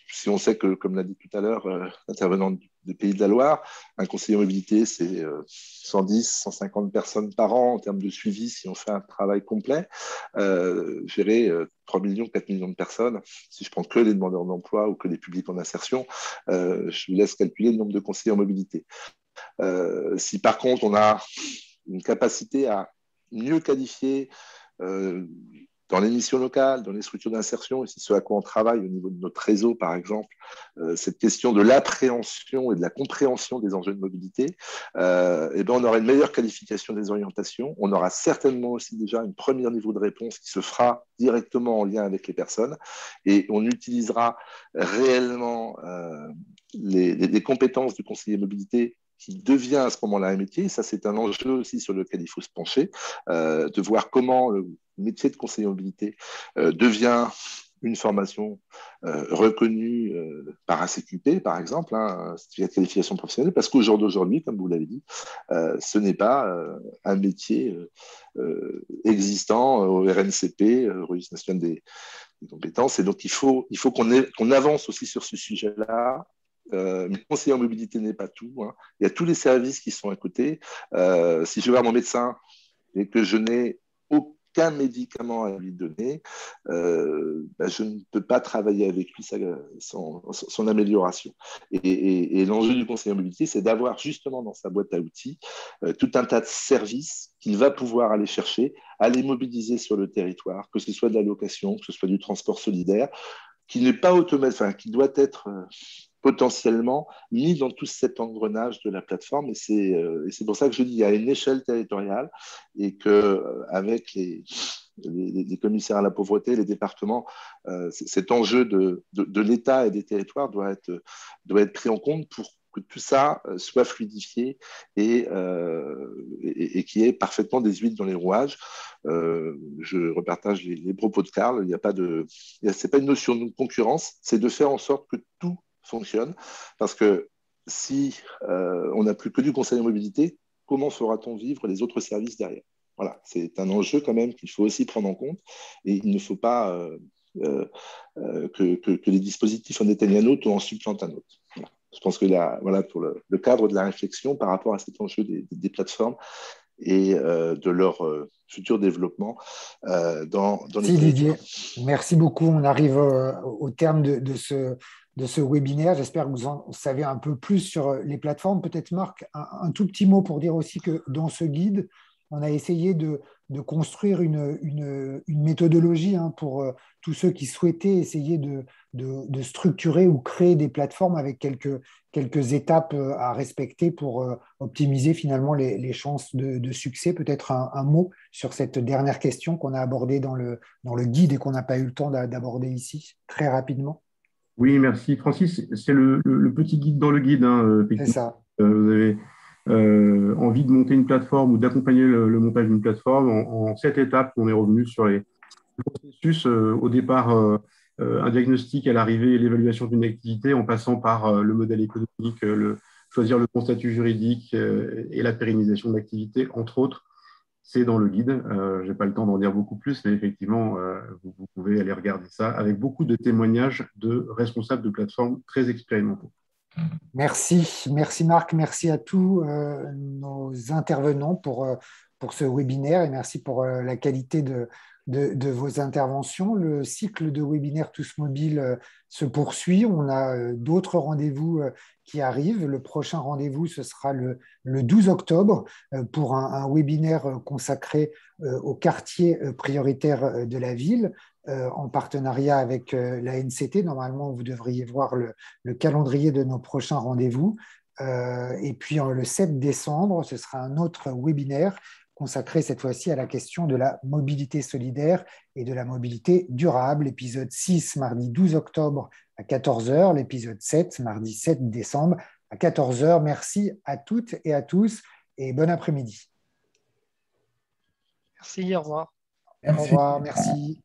Si on sait que, comme l'a dit tout à l'heure, intervenant des Pays de la Loire, un conseiller en mobilité, c'est 110, 150 personnes par an en termes de suivi si on fait un travail complet. Gérer 3 millions, 4 millions de personnes, si je prends que les demandeurs d'emploi ou que les publics en insertion, je vous laisse calculer le nombre de conseillers en mobilité. Si par contre on a une capacité à mieux qualifier dans les missions locales, dans les structures d'insertion, et c'est ce à quoi on travaille au niveau de notre réseau, par exemple, cette question de l'appréhension et de la compréhension des enjeux de mobilité, eh ben, on aura une meilleure qualification des orientations. On aura certainement aussi déjà un premier niveau de réponse qui se fera directement en lien avec les personnes, et on utilisera réellement les compétences du conseiller mobilité qui devient à ce moment-là un métier. Ça, c'est un enjeu aussi sur lequel il faut se pencher, de voir comment le métier de conseiller mobilité devient une formation reconnue par ACQP, par exemple, certificat de qualification professionnelle, parce qu'au jour d'aujourd'hui, comme vous l'avez dit, ce n'est pas un métier existant au RNCP, Registre national des compétences, et donc il faut qu'on avance aussi sur ce sujet-là. Mais le conseiller en mobilité n'est pas tout. Il y a tous les services qui sont à côté. Si je vais voir mon médecin et que je n'ai aucun médicament à lui donner, je ne peux pas travailler avec lui son amélioration. Et l'enjeu du conseiller en mobilité, c'est d'avoir justement dans sa boîte à outils tout un tas de services qu'il va pouvoir aller chercher, aller mobiliser sur le territoire, que ce soit de la location, que ce soit du transport solidaire, qui n'est pas automatique, qui doit être potentiellement mis dans tout cet engrenage de la plateforme. Et c'est pour ça que je dis qu'il y a une échelle territoriale et qu'avec les commissaires à la pauvreté, les départements, cet enjeu de l'État et des territoires doit être pris en compte pour que tout ça soit fluidifié et qu'il y ait parfaitement des huiles dans les rouages. Je repartage les propos de Karl. C'est pas une notion de concurrence, c'est de faire en sorte que tout fonctionne, parce que si on n'a plus que du conseil en mobilité, comment fera-t-on vivre les autres services derrière? Voilà, c'est un enjeu quand même qu'il faut aussi prendre en compte, et il ne faut pas que les dispositifs en éteignent un autre ou en supplantent un autre. Voilà. Je pense que voilà pour le cadre de la réflexion par rapport à cet enjeu des plateformes et de leur futur développement dans les Didier, merci beaucoup. On arrive au terme de ce webinaire. J'espère que vous en savez un peu plus sur les plateformes. Peut-être, Marc, un tout petit mot pour dire aussi que dans ce guide, on a essayé de construire une méthodologie pour tous ceux qui souhaitaient essayer de structurer ou créer des plateformes avec quelques étapes à respecter pour optimiser finalement les chances de succès. Peut-être un mot sur cette dernière question qu'on a abordée dans le guide et qu'on n'a pas eu le temps d'aborder ici, très rapidement. Oui, merci Francis. C'est le petit guide dans le guide. C'est ça. Vous avez envie de monter une plateforme ou d'accompagner le montage d'une plateforme en 7 étapes. On est revenu sur les processus. Au départ, un diagnostic à l'arrivée, l'évaluation d'une activité, en passant par le modèle économique, choisir le bon statut juridique et la pérennisation de l'activité, entre autres. C'est dans le guide. Je n'ai pas le temps d'en dire beaucoup plus, mais effectivement, vous pouvez aller regarder ça avec beaucoup de témoignages de responsables de plateformes très expérimentés. Merci Marc, merci à tous nos intervenants pour ce webinaire et merci pour la qualité de vos interventions. Le cycle de webinaires Tous Mobiles se poursuit. On a d'autres rendez-vous qui arrivent. Le prochain rendez-vous, ce sera le 12 octobre pour un webinaire consacré aux quartiers prioritaires de la ville. En partenariat avec la NCT. Normalement, vous devriez voir le calendrier de nos prochains rendez-vous. Et puis, le 7 décembre, ce sera un autre webinaire consacré cette fois-ci à la question de la mobilité solidaire et de la mobilité durable. L'épisode 6, mardi 12 octobre à 14h. L'épisode 7, mardi 7 décembre à 14h. Merci à toutes et à tous et bon après-midi. Merci, au revoir. Merci. Au revoir, merci.